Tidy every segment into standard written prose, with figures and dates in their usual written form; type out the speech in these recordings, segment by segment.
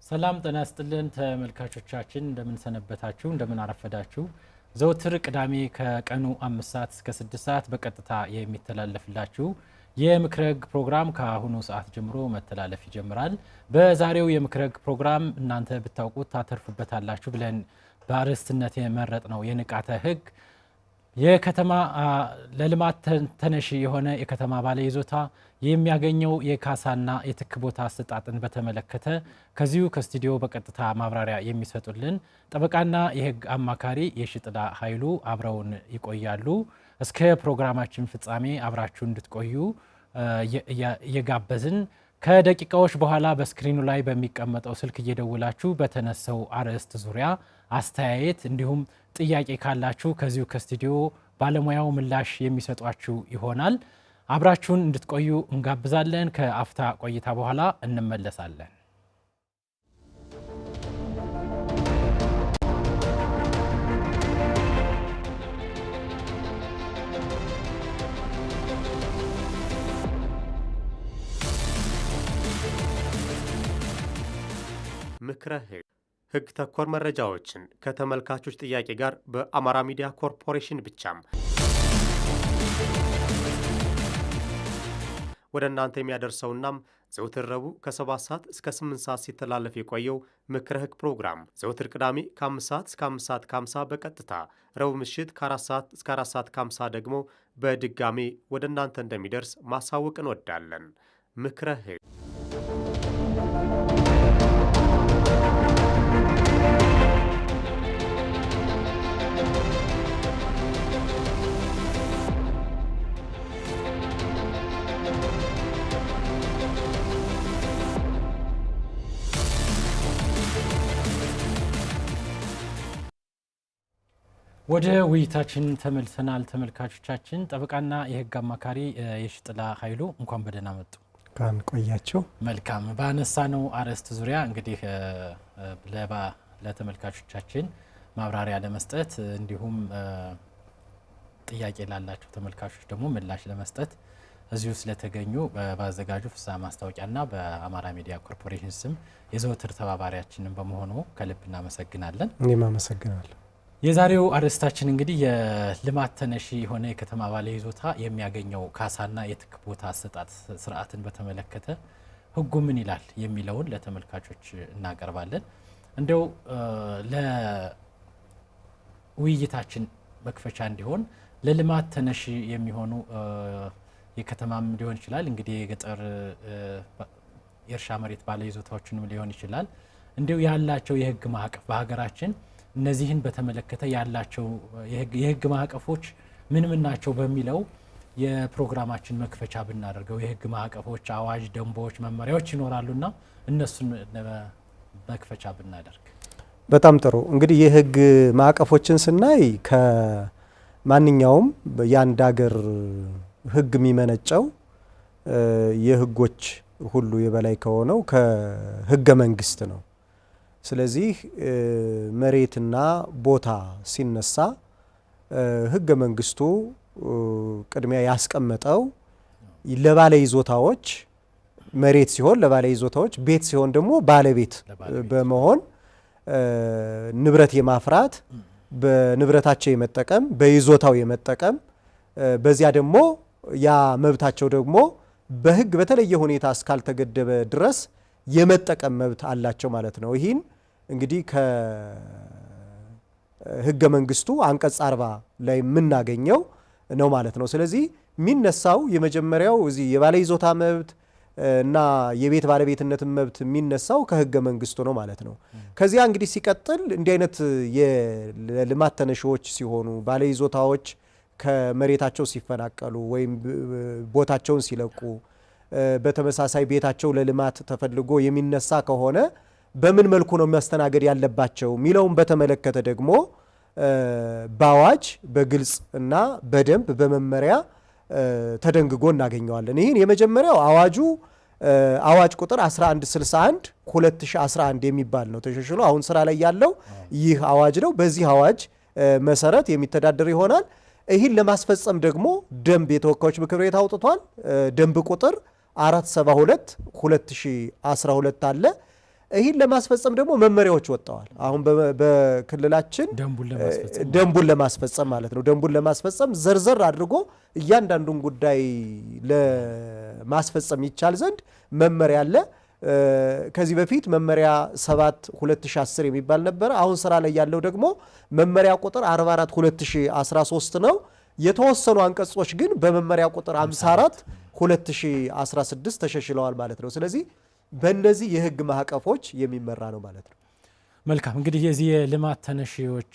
ሰላም ጤና ይስጥልን ተመልካቾቻችን እንደምን ሰነበታችሁ እንደምን አረፈዳችሁ ዘውትር ቅዳሜ ከቀኑ 5 ሰዓት እስከ 6 ሰዓት በቀጥታ የሚተላለፍላችሁ የምክረግ ፕሮግራም ከአሁኑ ሰዓት ጀምሮ መተላለፍ ይጀምራል። በዛሬው የምክረግ ፕሮግራም እናንተ ብታውቁት ታተርፉበታላችሁ ብለን በአርዕስትነት የመረጥነው የንቃተ ህግ የከተማ ለልማት ተነሺ የሆነ የከተማ ባለይዞታ የሚያገኘው የካሳና የትክ ቦታ አሰጣጥን በተመለከተ ከዚሁ ከስቱዲዮ በቀጥታ ማብራሪያ የሚሰጡልን ጠበቃና የህግ አማካሪ የሽጥላ ኃይሉ አብረውን ይቆያሉ። እስከ ፕሮግራማችን ፍጻሜ አብራችሁ እንድትቆዩ እየጋበዝን ከደቂቃዎች በኋላ በስክሪኑ ላይ በሚቀመጠው ስልክ እየደወላችሁ በተነሳው አርዕስት ዙሪያ አስተያየት እንዲሁም ጥያቄ ካላችሁ ከዚሁ ከስቱዲዮ ባለሙያው ምላሽ የሚሰጧችሁ ይሆናል። አብራችሁን እንድትቆዩ እንጋብዛለን። ከአፍታ ቆይታ በኋላ እንመለሳለን። ምክረ ህግ ተኮር መረጃዎችን ከተመልካቾች ጥያቄ ጋር በአማራ ሚዲያ ኮርፖሬሽን ብቻም ወደ እናንተ የሚያደርሰውናም ዘውትር ረቡዕ ከ7 ሰዓት እስከ 8 ሰዓት ሲተላለፍ የቆየው ምክረ ህግ ፕሮግራም ዘውትር ቅዳሜ ከ5 ሰዓት እስከ 5 ሰዓት ከ50 በቀጥታ ረቡዕ ምሽት ከ4 ሰዓት እስከ 4 ሰዓት ከ50 ደግሞ በድጋሜ ወደ እናንተ እንደሚደርስ ማሳወቅ እንወዳለን። ምክረ ህግ ወደ ውይይታችን ተመልሰናል። ተመልካቾቻችን ጠበቃና የህግ አማካሪ የሽጥላ ኃይሉ እንኳን በደህና መጡ። ካን ቆያችሁ። መልካም። ባነሳነው አርዕስት ዙሪያ እንግዲህ ለተመልካቾቻችን ማብራሪያ ለመስጠት እንዲሁም ጥያቄ ላላቸው ተመልካቾች ደግሞ ምላሽ ለመስጠት እዚሁ ስለተገኙ በአዘጋጁ ፍስሐ ማስታወቂያና በአማራ ሚዲያ ኮርፖሬሽን ስም የዘወትር ተባባሪያችንን በመሆኑ ከልብ እናመሰግናለን። እኔም አመሰግናለሁ። የዛሬው አርዕስታችን እንግዲህ የልማት ተነሺ የሆነ የከተማ ባለይዞታ የሚያገኘው ካሳና የትክ ቦታ አሰጣጥ ስርዓትን በተመለከተ ህጉ ምን ይላል የሚለውን ለተመልካቾች እናቀርባለን። እንደው ለውይይታችን መክፈቻ እንዲሆን ለልማት ተነሺ የሚሆኑ የከተማም ሊሆን ይችላል እንግዲህ የገጠር የእርሻ መሬት ባለይዞታዎችንም ሊሆን ይችላል እንደው ያላቸው የህግ ማዕቀፍ በሀገራችን እነዚህን በተመለከተ ያላቸው የህግ ማዕቀፎች ምን ናቸው በሚለው የፕሮግራማችን መክፈቻ ብናደርገው የህግ ማዕቀፎች፣ አዋጅ፣ ደንቦች፣ መመሪያዎች ይኖራሉና እነሱን መክፈቻ ብናደርግ በጣም ጥሩ። እንግዲህ የህግ ማዕቀፎችን ስናይ ከማንኛውም የአንድ ሀገር ህግ የሚመነጨው የህጎች ሁሉ የበላይ ከሆነው ከህገ መንግስት ነው። ስለዚህ መሬትና ቦታ ሲነሳ ህገ መንግስቱ ቅድሚያ ያስቀመጠው ለባለ ይዞታዎች መሬት ሲሆን ለባለ ይዞታዎች፣ ቤት ሲሆን ደግሞ ባለቤት በመሆን ንብረት የማፍራት በንብረታቸው የመጠቀም በይዞታው የመጠቀም በዚያ ደግሞ ያ መብታቸው ደግሞ በህግ በተለየ ሁኔታ እስካልተገደበ ድረስ የመጠቀም መብት አላቸው ማለት ነው። ይህን እንግዲህ ከህገ መንግስቱ አንቀጽ 40 ላይ የምናገኘው ነው ማለት ነው። ስለዚህ የሚነሳው የመጀመሪያው እዚህ የባለ ይዞታ መብት እና የቤት ባለቤትነት መብት የሚነሳው ከህገ መንግስቱ ነው ማለት ነው። ከዚያ እንግዲህ ሲቀጥል እንዲህ አይነት የልማት ተነሺዎች ሲሆኑ ባለ ይዞታዎች ከመሬታቸው ሲፈናቀሉ ወይም ቦታቸውን ሲለቁ በተመሳሳይ ቤታቸው ለልማት ተፈልጎ የሚነሳ ከሆነ በምን መልኩ ነው የሚያስተናገድ ያለባቸው ሚለውን በተመለከተ ደግሞ በአዋጅ በግልጽ እና በደንብ በመመሪያ ተደንግጎ እናገኘዋለን። ይህን የመጀመሪያው አዋጅ ቁጥር 1161 2011 የሚባል ነው ተሸሽሎ አሁን ስራ ላይ ያለው ይህ አዋጅ ነው። በዚህ አዋጅ መሰረት የሚተዳደር ይሆናል። ይህን ለማስፈጸም ደግሞ ደንብ የተወካዮች ምክር ቤት አውጥቷል። ደንብ ቁጥር 472 2012 አለ። ይህን ለማስፈጸም ደግሞ መመሪያዎች ወጥተዋል። አሁን በክልላችን ደንቡን ለማስፈጸም ማለት ነው። ደንቡን ለማስፈጸም ዘርዘር አድርጎ እያንዳንዱን ጉዳይ ለማስፈጸም ይቻል ዘንድ መመሪያ አለ። ከዚህ በፊት መመሪያ 7 2010 የሚባል ነበረ። አሁን ስራ ላይ ያለው ደግሞ መመሪያ ቁጥር 44 2013 ነው። የተወሰኑ አንቀጾች ግን በመመሪያ ቁጥር 54 2016 ተሸሽለዋል ማለት ነው። ስለዚህ በእነዚህ የህግ ማዕቀፎች የሚመራ ነው ማለት ነው። መልካም እንግዲህ የዚህ የልማት ተነሺዎች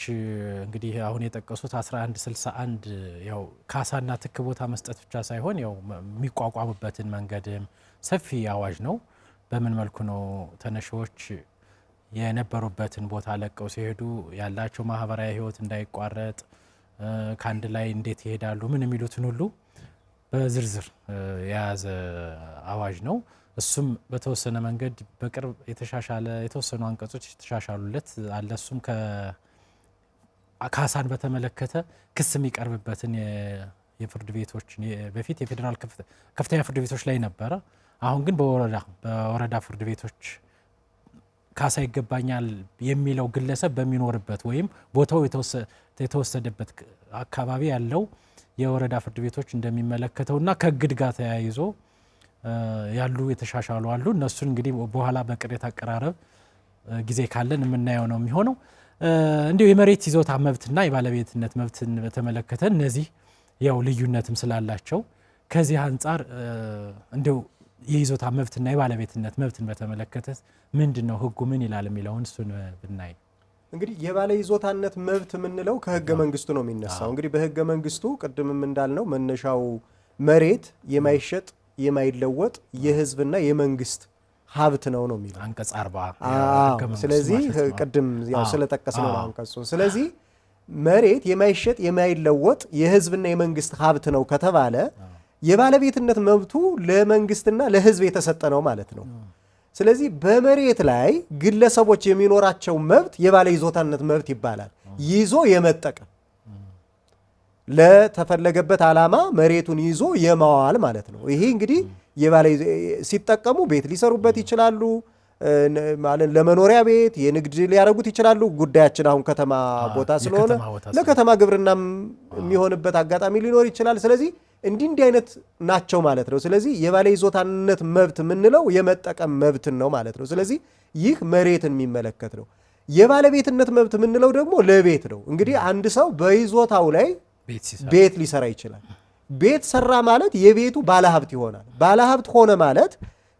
እንግዲህ አሁን የጠቀሱት 1161 ያው ካሳና ትክ ቦታ መስጠት ብቻ ሳይሆን ያው የሚቋቋሙበትን መንገድም ሰፊ አዋጅ ነው። በምን መልኩ ነው ተነሺዎች የነበሩበትን ቦታ ለቀው ሲሄዱ ያላቸው ማህበራዊ ህይወት እንዳይቋረጥ ከአንድ ላይ እንዴት ይሄዳሉ ምን የሚሉትን ሁሉ በዝርዝር የያዘ አዋጅ ነው። እሱም በተወሰነ መንገድ በቅርብ የተሻሻለ የተወሰኑ አንቀጾች የተሻሻሉለት አለ። እሱም ካሳን በተመለከተ ክስ የሚቀርብበትን የፍርድ ቤቶች በፊት የፌዴራል ከፍተኛ ፍርድ ቤቶች ላይ ነበረ። አሁን ግን በወረዳ ፍርድ ቤቶች ካሳ ይገባኛል የሚለው ግለሰብ በሚኖርበት ወይም ቦታው የተወሰደበት አካባቢ ያለው የወረዳ ፍርድ ቤቶች እንደሚመለከተውና ከእግድ ጋር ተያይዞ ያሉ የተሻሻሉ አሉ። እነሱን እንግዲህ በኋላ በቅሬታ አቀራረብ ጊዜ ካለን የምናየው ነው የሚሆነው። እንዲሁ የመሬት ይዞታ መብትና የባለቤትነት መብትን በተመለከተ እነዚህ ያው ልዩነትም ስላላቸው ከዚህ አንጻር እንዲሁ የይዞታ መብትና የባለቤትነት መብትን በተመለከተ ምንድነው ህጉ ምን ይላል የሚለውን እሱን ብናይ እንግዲህ የባለ ይዞታነት መብት የምንለው ከህገ መንግስቱ ነው የሚነሳው። እንግዲህ በህገ መንግስቱ ቅድምም እንዳልነው መነሻው መሬት የማይሸጥ የማይለወጥ የህዝብና የመንግስት ሀብት ነው የሚለው አንቀጽ 40። ስለዚህ ቅድም ያው ስለጠቀስነው ነው አንቀጹ። ስለዚህ መሬት የማይሸጥ የማይለወጥ የህዝብና የመንግስት ሀብት ነው ከተባለ የባለቤትነት መብቱ ለመንግስትና ለህዝብ የተሰጠ ነው ማለት ነው። ስለዚህ በመሬት ላይ ግለሰቦች የሚኖራቸው መብት የባለ ይዞታነት መብት ይባላል። ይዞ የመጠቀም ለተፈለገበት ዓላማ መሬቱን ይዞ የማዋል ማለት ነው። ይሄ እንግዲህ ሲጠቀሙ ቤት ሊሰሩበት ይችላሉ፣ ማለት ለመኖሪያ ቤት የንግድ ሊያረጉት ይችላሉ። ጉዳያችን አሁን ከተማ ቦታ ስለሆነ ለከተማ ግብርናም የሚሆንበት አጋጣሚ ሊኖር ይችላል። ስለዚህ እንዲህ አይነት ናቸው ማለት ነው። ስለዚህ የባለ ይዞታነት መብት የምንለው የመጠቀም መብትን ነው ማለት ነው። ስለዚህ ይህ መሬትን የሚመለከት ነው። የባለቤትነት መብት የምንለው ደግሞ ለቤት ነው። እንግዲህ አንድ ሰው በይዞታው ላይ ቤት ሊሰራ ይችላል። ቤት ሰራ ማለት የቤቱ ባለሀብት ይሆናል። ባለሀብት ሆነ ማለት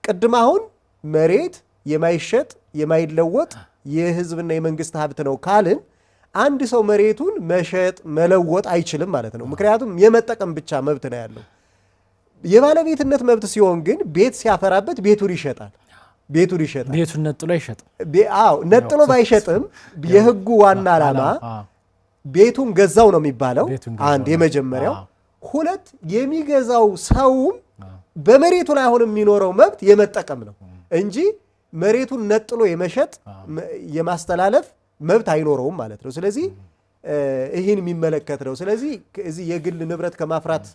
ቅድም አሁን መሬት የማይሸጥ የማይለወጥ የህዝብና የመንግስት ሀብት ነው ካልን አንድ ሰው መሬቱን መሸጥ መለወጥ አይችልም ማለት ነው። ምክንያቱም የመጠቀም ብቻ መብት ነው ያለው። የባለቤትነት መብት ሲሆን ግን ቤት ሲያፈራበት ቤቱን ይሸጣል። ቤቱን ነጥሎ አይሸጥም። ነጥሎ ባይሸጥም የህጉ ዋና ዓላማ ቤቱን ገዛው ነው የሚባለው። አንድ የመጀመሪያው። ሁለት የሚገዛው ሰውም በመሬቱ ላይ አሁን የሚኖረው መብት የመጠቀም ነው እንጂ መሬቱን ነጥሎ የመሸጥ የማስተላለፍ መብት አይኖረውም ማለት ነው። ስለዚህ ይህን የሚመለከት ነው። ስለዚህ እዚህ የግል ንብረት ከማፍራት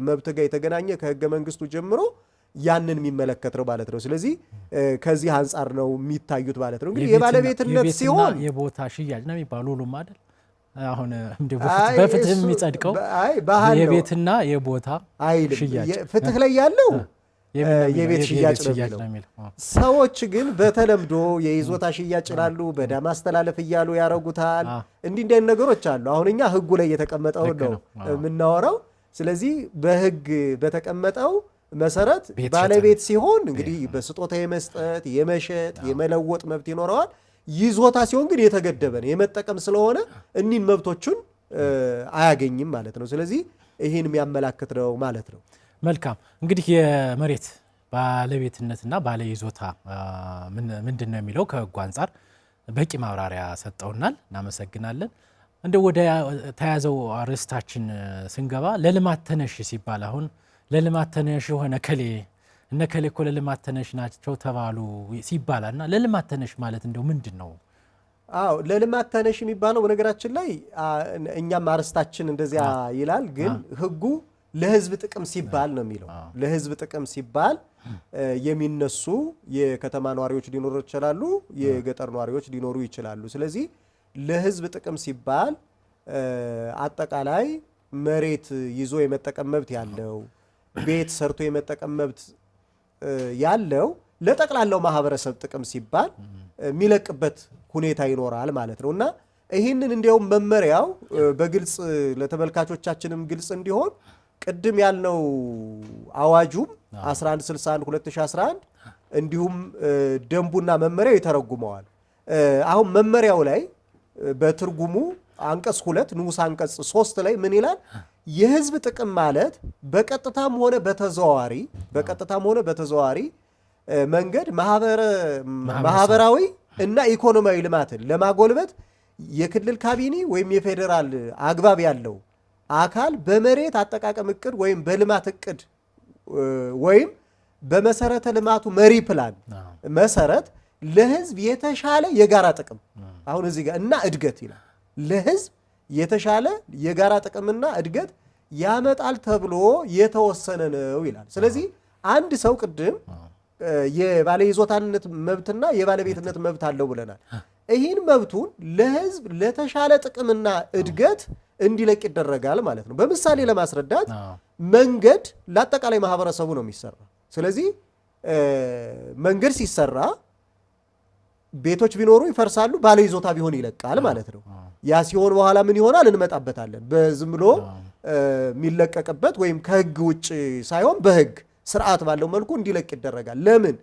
መብት ጋር የተገናኘ ከህገ መንግስቱ ጀምሮ ያንን የሚመለከት ነው ማለት ነው። ስለዚህ ከዚህ አንጻር ነው የሚታዩት ማለት ነው። እንግዲህ የባለቤትነት ሲሆን የቦታ ሽያጭ ነው የሚባሉ ሁሉም አይደል? አሁን በፍትህ የሚጸድቀው የቤትና የቦታ ሽያጭ ፍትህ ላይ ያለው የቤት ሽያጭ ነው የሚለው። ሰዎች ግን በተለምዶ የይዞታ ሽያጭ ይላሉ፣ በዕዳ ማስተላለፍ እያሉ ያረጉታል። እንዲህ ነገሮች አሉ። አሁን እኛ ህጉ ላይ የተቀመጠው ነው የምናወራው። ስለዚህ በህግ በተቀመጠው መሰረት ባለቤት ሲሆን እንግዲህ በስጦታ የመስጠት የመሸጥ የመለወጥ መብት ይኖረዋል። ይዞታ ሲሆን ግን የተገደበ ነው፣ የመጠቀም ስለሆነ እኒህን መብቶቹን አያገኝም ማለት ነው። ስለዚህ ይህን የሚያመላክት ነው ማለት ነው። መልካም እንግዲህ የመሬት ባለቤትነትና ባለይዞታ ምንድነው የሚለው ከህጉ አንጻር በቂ ማብራሪያ ሰጠውናል። እናመሰግናለን። እንደው ወደ ተያዘው አርዕስታችን ስንገባ ለልማት ተነሽ ሲባል አሁን ለልማት ተነሽ ሆነ እነ ከሌ እኮ ለልማት ተነሽ ናቸው ተባሉ ሲባልና ለልማት ተነሽ ማለት እንደው ምንድነው? አዎ ለልማት ተነሽ የሚባለው በነገራችን ላይ እኛም አርዕስታችን እንደዚያ ይላል፣ ግን ህጉ ለህዝብ ጥቅም ሲባል ነው የሚለው። ለህዝብ ጥቅም ሲባል የሚነሱ የከተማ ነዋሪዎች ሊኖሩ ይችላሉ፣ የገጠር ነዋሪዎች ሊኖሩ ይችላሉ። ስለዚህ ለህዝብ ጥቅም ሲባል አጠቃላይ መሬት ይዞ የመጠቀም መብት ያለው፣ ቤት ሰርቶ የመጠቀም መብት ያለው ለጠቅላላው ማህበረሰብ ጥቅም ሲባል የሚለቅበት ሁኔታ ይኖራል ማለት ነው እና ይህንን እንዲያውም መመሪያው በግልጽ ለተመልካቾቻችንም ግልጽ እንዲሆን ቅድም ያልነው አዋጁም 1161 2011 እንዲሁም ደንቡና መመሪያው ይተረጉመዋል። አሁን መመሪያው ላይ በትርጉሙ አንቀጽ 2 ንዑስ አንቀጽ 3 ላይ ምን ይላል? የህዝብ ጥቅም ማለት በቀጥታም ሆነ በተዘዋዋሪ መንገድ ማህበራዊ እና ኢኮኖሚያዊ ልማትን ለማጎልበት የክልል ካቢኔ ወይም የፌዴራል አግባብ ያለው አካል በመሬት አጠቃቀም እቅድ ወይም በልማት እቅድ ወይም በመሰረተ ልማቱ መሪ ፕላን መሰረት ለህዝብ የተሻለ የጋራ ጥቅም አሁን እዚህ ጋር እና እድገት ይላል። ለህዝብ የተሻለ የጋራ ጥቅምና እድገት ያመጣል ተብሎ የተወሰነ ነው ይላል። ስለዚህ አንድ ሰው ቅድም የባለይዞታነት መብትና የባለቤትነት መብት አለው ብለናል። ይህን መብቱን ለህዝብ ለተሻለ ጥቅምና እድገት እንዲለቅ ይደረጋል ማለት ነው። በምሳሌ ለማስረዳት መንገድ ለአጠቃላይ ማህበረሰቡ ነው የሚሰራ። ስለዚህ መንገድ ሲሰራ ቤቶች ቢኖሩ ይፈርሳሉ፣ ባለይዞታ ቢሆን ይለቃል ማለት ነው። ያ ሲሆን በኋላ ምን ይሆናል? እንመጣበታለን። በዝም ብሎ የሚለቀቅበት ወይም ከህግ ውጭ ሳይሆን በህግ ስርዓት ባለው መልኩ እንዲለቅ ይደረጋል። ለምን?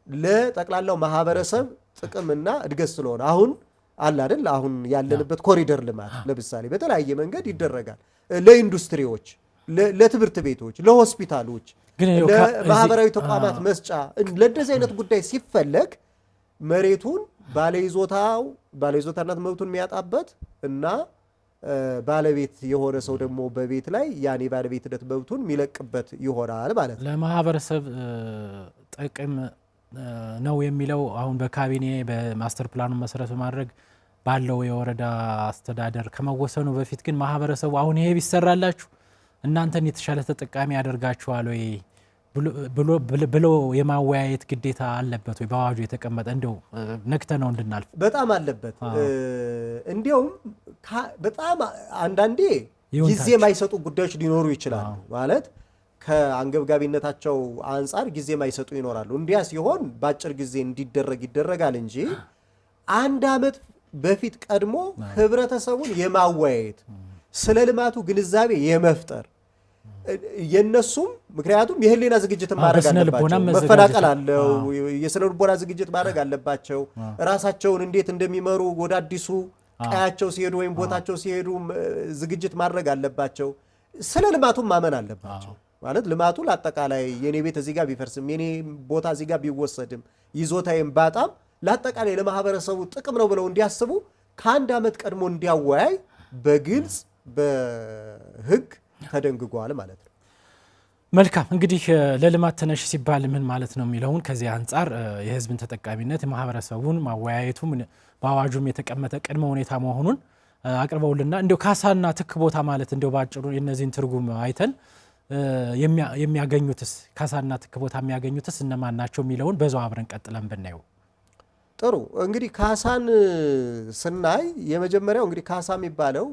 ለጠቅላላው ማህበረሰብ ጥቅምና እድገት ስለሆነ አሁን አለ አይደል? አሁን ያለንበት ኮሪደር ልማት ለምሳሌ በተለያየ መንገድ ይደረጋል። ለኢንዱስትሪዎች፣ ለትምህርት ቤቶች፣ ለሆስፒታሎች፣ ለማህበራዊ ተቋማት መስጫ ለደዚህ አይነት ጉዳይ ሲፈለግ መሬቱን ባለይዞታነት መብቱን የሚያጣበት እና ባለቤት የሆነ ሰው ደግሞ በቤት ላይ ያኔ ባለቤትነት መብቱን የሚለቅበት ይሆናል ማለት ነው። ለማህበረሰብ ጥቅም ነው የሚለው አሁን በካቢኔ በማስተር ፕላኑ መሰረት በማድረግ ባለው የወረዳ አስተዳደር ከመወሰኑ በፊት ግን ማህበረሰቡ አሁን ይሄ ቢሰራላችሁ እናንተን የተሻለ ተጠቃሚ ያደርጋችኋል ወይ ብሎ የማወያየት ግዴታ አለበት ወይ? በአዋጁ የተቀመጠ እንደው ነክተ ነው እንድናልፍ በጣም አለበት። እንዲያውም በጣም አንዳንዴ ጊዜ የማይሰጡ ጉዳዮች ሊኖሩ ይችላሉ። ማለት ከአንገብጋቢነታቸው አንጻር ጊዜ የማይሰጡ ይኖራሉ። እንዲያ ሲሆን በአጭር ጊዜ እንዲደረግ ይደረጋል እንጂ አንድ ዓመት በፊት ቀድሞ ህብረተሰቡን የማወያየት ስለ ልማቱ ግንዛቤ የመፍጠር የነሱም ምክንያቱም የህሊና ዝግጅት ማድረግ አለባቸው። መፈናቀል አለው። የስነ ልቦና ዝግጅት ማድረግ አለባቸው። ራሳቸውን እንዴት እንደሚመሩ ወደ አዲሱ ቀያቸው ሲሄዱ ወይም ቦታቸው ሲሄዱ ዝግጅት ማድረግ አለባቸው። ስለ ልማቱም ማመን አለባቸው። ማለት ልማቱ ለአጠቃላይ የኔ ቤት እዚህ ጋር ቢፈርስም የኔ ቦታ እዚህ ጋር ቢወሰድም ይዞታዬም ባጣም ለአጠቃላይ ለማህበረሰቡ ጥቅም ነው ብለው እንዲያስቡ ከአንድ ዓመት ቀድሞ እንዲያወያይ በግልጽ በህግ ተደንግጓል ማለት ነው። መልካም እንግዲህ ለልማት ተነሽ ሲባል ምን ማለት ነው የሚለውን ከዚህ አንጻር የህዝብን ተጠቃሚነት ማህበረሰቡን ማወያየቱ በአዋጁም የተቀመጠ ቅድመ ሁኔታ መሆኑን አቅርበውልና እንደው ካሳና ትክ ቦታ ማለት እንደው ባጭሩ የነዚህን ትርጉም አይተን የሚያገኙትስ ካሳና ትክ ቦታ የሚያገኙትስ እነማን ናቸው የሚለውን በዛው አብረን ቀጥለን ብናየው ጥሩ። እንግዲህ ካሳን ስናይ የመጀመሪያው እንግዲህ ካሳ የሚባለው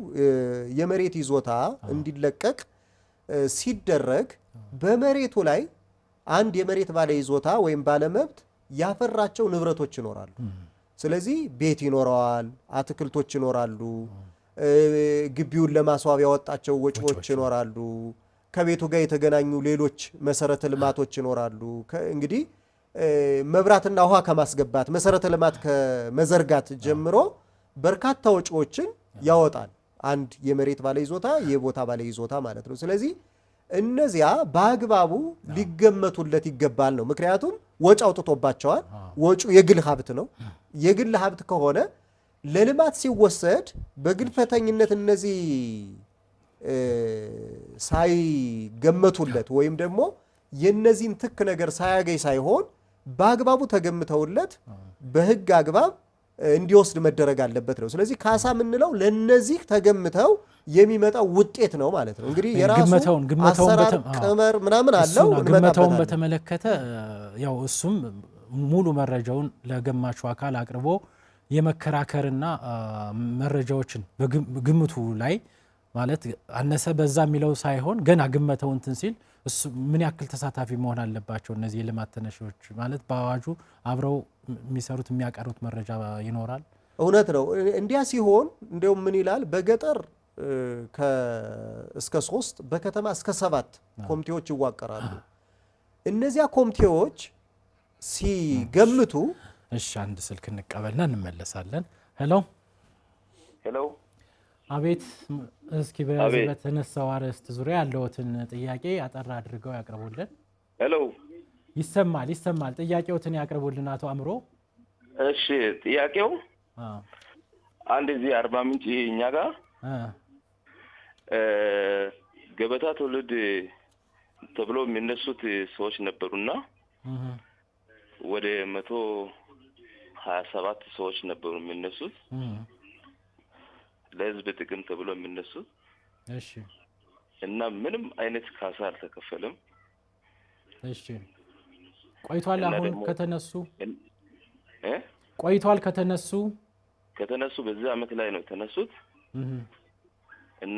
የመሬት ይዞታ እንዲለቀቅ ሲደረግ በመሬቱ ላይ አንድ የመሬት ባለ ይዞታ ወይም ባለመብት ያፈራቸው ንብረቶች ይኖራሉ። ስለዚህ ቤት ይኖረዋል፣ አትክልቶች ይኖራሉ፣ ግቢውን ለማስዋብ ያወጣቸው ወጪዎች ይኖራሉ፣ ከቤቱ ጋር የተገናኙ ሌሎች መሰረተ ልማቶች ይኖራሉ። እንግዲህ መብራትና ውሃ ከማስገባት መሰረተ ልማት ከመዘርጋት ጀምሮ በርካታ ወጪዎችን ያወጣል አንድ የመሬት ባለ ይዞታ የቦታ ባለ ይዞታ ማለት ነው። ስለዚህ እነዚያ በአግባቡ ሊገመቱለት ይገባል ነው። ምክንያቱም ወጭ አውጥቶባቸዋል። ወጩ የግል ሀብት ነው። የግል ሀብት ከሆነ ለልማት ሲወሰድ በግልፈተኝነት እነዚህ ሳይገመቱለት ወይም ደግሞ የነዚህን ትክ ነገር ሳያገኝ ሳይሆን በአግባቡ ተገምተውለት በህግ አግባብ እንዲወስድ መደረግ አለበት ነው። ስለዚህ ካሳ የምንለው ለነዚህ ተገምተው የሚመጣው ውጤት ነው ማለት ነው። እንግዲህ የራሱ አሰራር ቀመር ምናምን አለው። ግመታውን በተመለከተ ያው እሱም ሙሉ መረጃውን ለገማቹ አካል አቅርቦ የመከራከርና መረጃዎችን በግምቱ ላይ ማለት አነሰ በዛ የሚለው ሳይሆን ገና ግመታው እንትን ሲል እሱ ምን ያክል ተሳታፊ መሆን አለባቸው እነዚህ የልማት ተነሺዎች ማለት በአዋጁ አብረው የሚሰሩት የሚያቀርቡት መረጃ ይኖራል። እውነት ነው። እንዲያ ሲሆን እንደውም ምን ይላል በገጠር እስከ 3 በከተማ እስከ 7 ኮሚቴዎች ይዋቀራሉ። እነዚያ ኮሚቴዎች ሲገምቱ እሺ አንድ ስልክ እንቀበልና እንመለሳለን። ሄሎ ሄሎ አቤት እስኪ በዚህ በተነሳው አርዕስት ዙሪያ ያለውትን ጥያቄ አጠር አድርገው ያቀርቡልን። ሄሎ ይሰማል ጥያቄዎትን ያቀርቡልን አቶ አምሮ። እሺ ጥያቄው አንድ እዚህ አርባ ምንጭ እኛ ጋር ገበታ ትውልድ ተብሎ የሚነሱት ሰዎች ነበሩና ወደ 127 ሰዎች ነበሩ የሚነሱት ለህዝብ ጥቅም ተብሎ የሚነሱት። እሺ እና ምንም አይነት ካሳ አልተከፈለም። እሺ ቆይቷል። አሁን ከተነሱ በዚህ አመት ላይ ነው የተነሱት። እና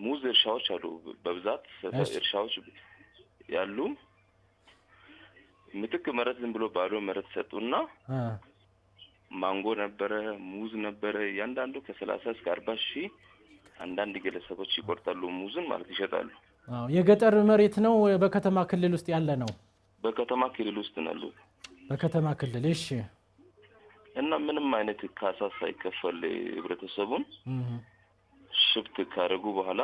ሙዝ እርሻዎች አሉ በብዛት እርሻዎች ያሉ ምትክ መሬት ዝም ብሎ ባዶ መሬት ሰጡና ማንጎ ነበረ፣ ሙዝ ነበረ። ያንዳንዱ ከ30 እስከ 40 ሺህ አንዳንድ ግለሰቦች ይቆርጣሉ ሙዝን ማለት ይሸጣሉ። የገጠር መሬት ነው በከተማ ክልል ውስጥ ያለ ነው? በከተማ ክልል ውስጥ ነው። በከተማ ክልል እሺ። እና ምንም አይነት ካሳ ሳይከፈል ህብረተሰቡን ሽፍት ካረጉ በኋላ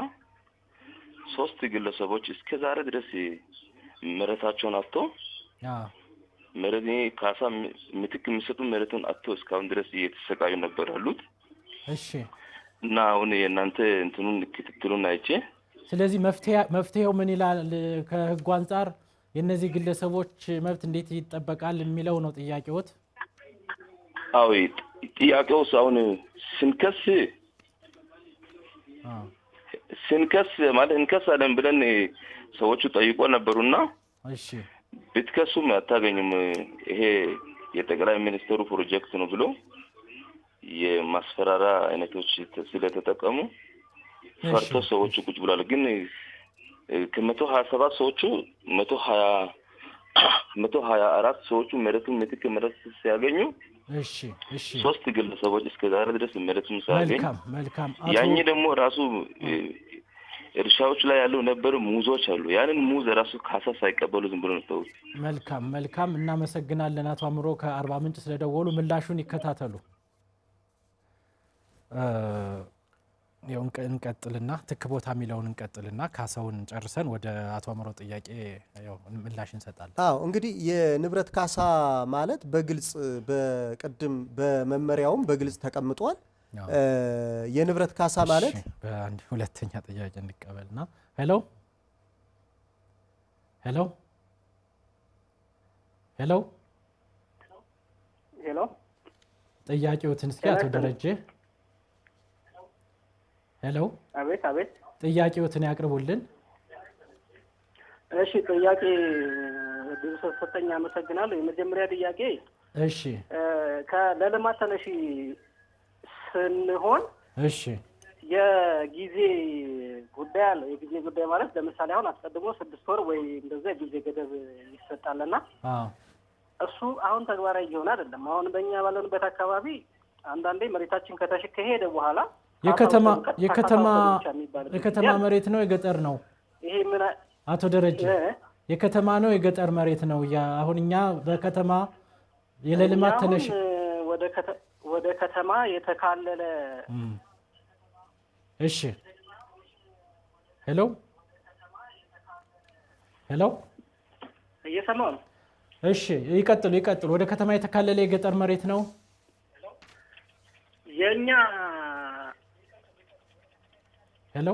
3 ግለሰቦች እስከ ዛሬ ድረስ መሬታቸውን አጥቶ መሬት ካሳ ምትክ የሚሰጡ መሬቱን አጥቶ እስካሁን ድረስ እየተሰቃዩ ነበር ያሉት። እሺ እና አሁን የእናንተ እንትኑን ክትትሉን አይቼ ስለዚህ መፍትሄው ምን ይላል ከህጉ አንፃር የነዚህ ግለሰቦች መብት እንዴት ይጠበቃል የሚለው ነው ጥያቄዎት? አዎ ጥያቄው አሁን ስንከስ ማለት እንከሳለን ብለን ሰዎቹ ጠይቆ ነበሩና እሺ ብትከሱም አታገኙም ይሄ የጠቅላይ ሚኒስትሩ ፕሮጀክት ነው ብሎ የማስፈራራ አይነቶች ስለተጠቀሙ ፈርቶ ሰዎቹ ቁጭ ብሏል። ግን ከ127 ሰዎቹ 124 ሰዎቹ መሬቱን ምትክ መሬት ሲያገኙ እሺ 3 ግለሰቦች እስከ ዛሬ ድረስ መሬቱን ሲያገኙ መልካም ያኝ ደግሞ ራሱ እርሻዎች ላይ ያለው ነበር ሙዞች አሉ። ያንን ሙዝ ራሱ ካሳ ሳይቀበሉ ዝም ብሎ ነው። መልካም እናመሰግናለን አቶ አምሮ ከአርባ ምንጭ ስለደወሉ ምላሹን ይከታተሉ። ያው እንቀጥልና ትክ ቦታ የሚለውን እንቀጥልና ካሳውን ጨርሰን ወደ አቶ አምሮ ጥያቄ ያው ምላሽ እንሰጣለን። እንግዲህ የንብረት ካሳ ማለት በግልጽ በቅድም በመመሪያውም በግልጽ ተቀምጧል። የንብረት ካሳ ማለት በአንድ ሁለተኛ ጥያቄ እንቀበልና ሄሎ ጥያቄዎትን እስኪ አቶ ደረጀ አቤት ጥያቄዎትን ያቅርቡልን። እሺ ጥያቄ ስለሰጠኝ አመሰግናለሁ። የመጀመሪያ ጥያቄ እሺ ለልማት ተነሺ ስንሆን እሺ የጊዜ ጉዳይ አለ። የጊዜ ጉዳይ ማለት ለምሳሌ አሁን አስቀድሞ 6 ወር ወይ እንደዛ የጊዜ ገደብ ይሰጣልና እሱ አሁን ተግባራዊ እየሆነ አይደለም። አሁን በእኛ ባለንበት አካባቢ አንዳንዴ መሬታችን ከሄደ በኋላ የከተማ መሬት ነው የገጠር ነው? ይሄ ምን አቶ ደረጀ የከተማ ነው የገጠር መሬት ነው? አሁን እኛ በከተማ የለልማት ተነሽ ወደ ከተማ የተካለለ እሺ ሄሎ ሄሎ እየሰማሁ ነው። እሺ ይቀጥሉ። ወደ ከተማ የተካለለ የገጠር መሬት ነው የኛ ሄሎ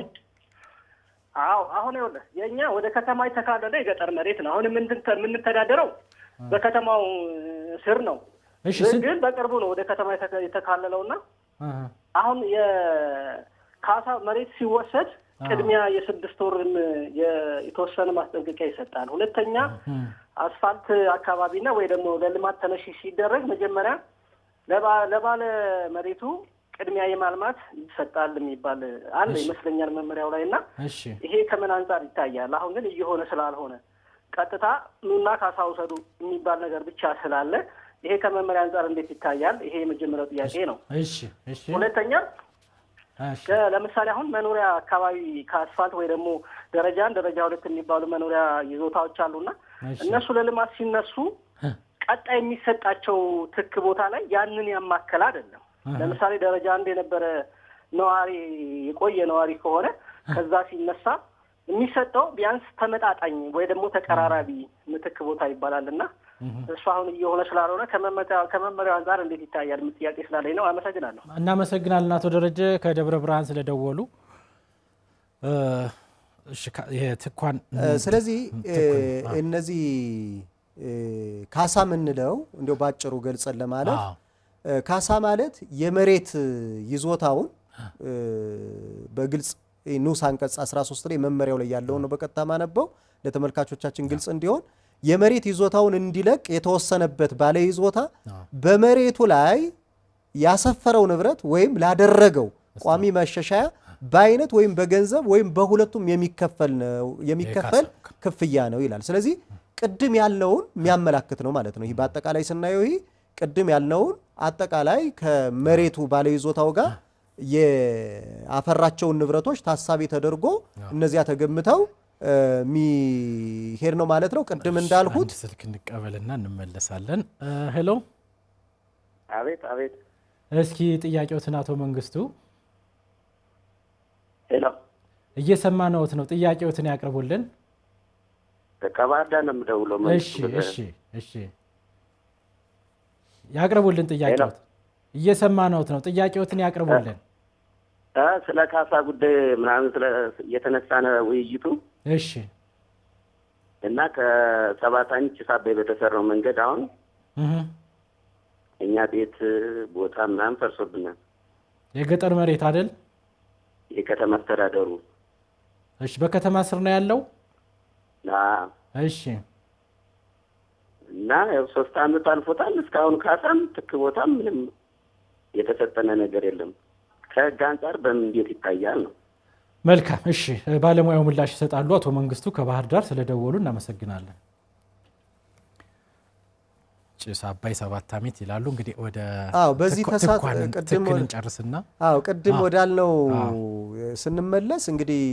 አዎ አሁን ይኸውልህ የኛ ወደ ከተማ የተካለለ የገጠር መሬት ነው። አሁን የምንተዳደረው በከተማው ስር ነው። እሺ ግን በቅርቡ ነው ወደ ከተማ የተካለለውና አሁን የካሳ መሬት ሲወሰድ ቅድሚያ የ6 ወርም የተወሰነ ማስጠንቀቂያ ይሰጣል። ሁለተኛ አስፋልት አካባቢና ወይ ደግሞ ለልማት ተነሺ ሲደረግ መጀመሪያ ለባለ መሬቱ ቅድሚያ የማልማት ይሰጣል የሚባል አለ ይመስለኛል መመሪያው ላይና ይሄ ከምን አንፃር ይታያል? አሁን ግን እየሆነ ስላልሆነ ቀጥታ ኑና ካሳ ውሰዱ የሚባል ነገር ብቻ ስላለ ይሄ ከመመሪያ አንፃር እንዴት ይታያል? ይሄ የመጀመሪያው ጥያቄ ነው። ሁለተኛ ለምሳሌ አሁን መኖሪያ አካባቢ ከአስፋልት ወይ ደግሞ ደረጃ 1 ደረጃ 2 የሚባሉ መኖሪያ ይዞታዎች አሉና እነሱ ለልማት ሲነሱ ቀጣይ የሚሰጣቸው ትክ ቦታ ላይ ያንን ያማከለ አይደለም። ለምሳሌ ደረጃ 1 የነበረ ነዋሪ የቆየ ነዋሪ ከሆነ ከዛ ሲነሳ የሚሰጠው ቢያንስ ተመጣጣኝ ወይ ደግሞ ተቀራራቢ ምትክ ቦታ ይባላልና እሱ አሁን እየሆነ ስላልሆነ ከመመሪያው አንፃር እንዴት ይታያል? ጥያቄ ስላለኝ ነው። አመሰግናለሁ። እናመሰግናለን አቶ ደረጀ ከደብረ ብርሃን ስለደወሉ። ትኳን ስለዚህ እነዚህ ካሳ ምንለው እንደው ባጭሩ ገልጸን ለማለት ካሳ ማለት የመሬት ይዞታውን በግልጽ ንዑስ አንቀጽ 13 ላይ መመሪያው ላይ ያለው ነው። በቀጥታ ማነበው ለተመልካቾቻችን ግልጽ እንዲሆን የመሬት ይዞታውን እንዲለቅ የተወሰነበት ባለ ይዞታ በመሬቱ ላይ ያሰፈረው ንብረት ወይም ላደረገው ቋሚ መሸሻያ በአይነት ወይም በገንዘብ ወይም በሁለቱም የሚከፈል ክፍያ ነው ይላል። ስለዚህ ቅድም ያልነውን የሚያመላክት ነው ማለት ነው። ይህ በአጠቃላይ ስናየው ይህ ቅድም ያልነውን አጠቃላይ ከመሬቱ ባለ ይዞታው ጋር የአፈራቸውን ንብረቶች ታሳቢ ተደርጎ እነዚያ ተገምተው ሚሄድ ነው ማለት ነው። ቅድም እንዳልኩት ስልክ እንቀበልና እንመለሳለን። ሄሎ አቤት እስኪ ጥያቄዎትን አቶ መንግስቱ ሄሎ እየሰማነዎት ነው። ጥያቄዎትን ያቅርቡልን። ከባህር ዳር ነው የምደውለው። እሺ ያቅርቡልን ጥያቄዎት። እየሰማነዎት ነው። ጥያቄዎትን ያቅርቡልን። ስለ ካሳ ጉዳይ ምናምን የተነሳ ነው ውይይቱ። እሺ እና ከ7 ኢንች ሳቤ በተሰራው መንገድ አሁን እኛ ቤት ቦታ ምናምን ፈርሶብናል። የገጠር መሬት አይደል? የከተማ አስተዳደሩ። እሺ በከተማ ስር ነው ያለው? እሺ እና ያው 3 ዓመት አልፎታል። እስካሁን ካሳም ትክ ቦታም ምንም የተሰጠነ ነገር የለም። ከህግ አንፃር በምን እንዴት ይታያል ነው? መልካም እሺ፣ ባለሙያው ምላሽ ይሰጣሉ። አቶ መንግስቱ ከባህር ዳር ስለደወሉ እናመሰግናለን። ጭስ አባይ 7 ዓመት ይላሉ። እንግዲህ ወደ በዚህ ቅድም ጨርስና ቅድም ወዳልነው ስንመለስ እንግዲህ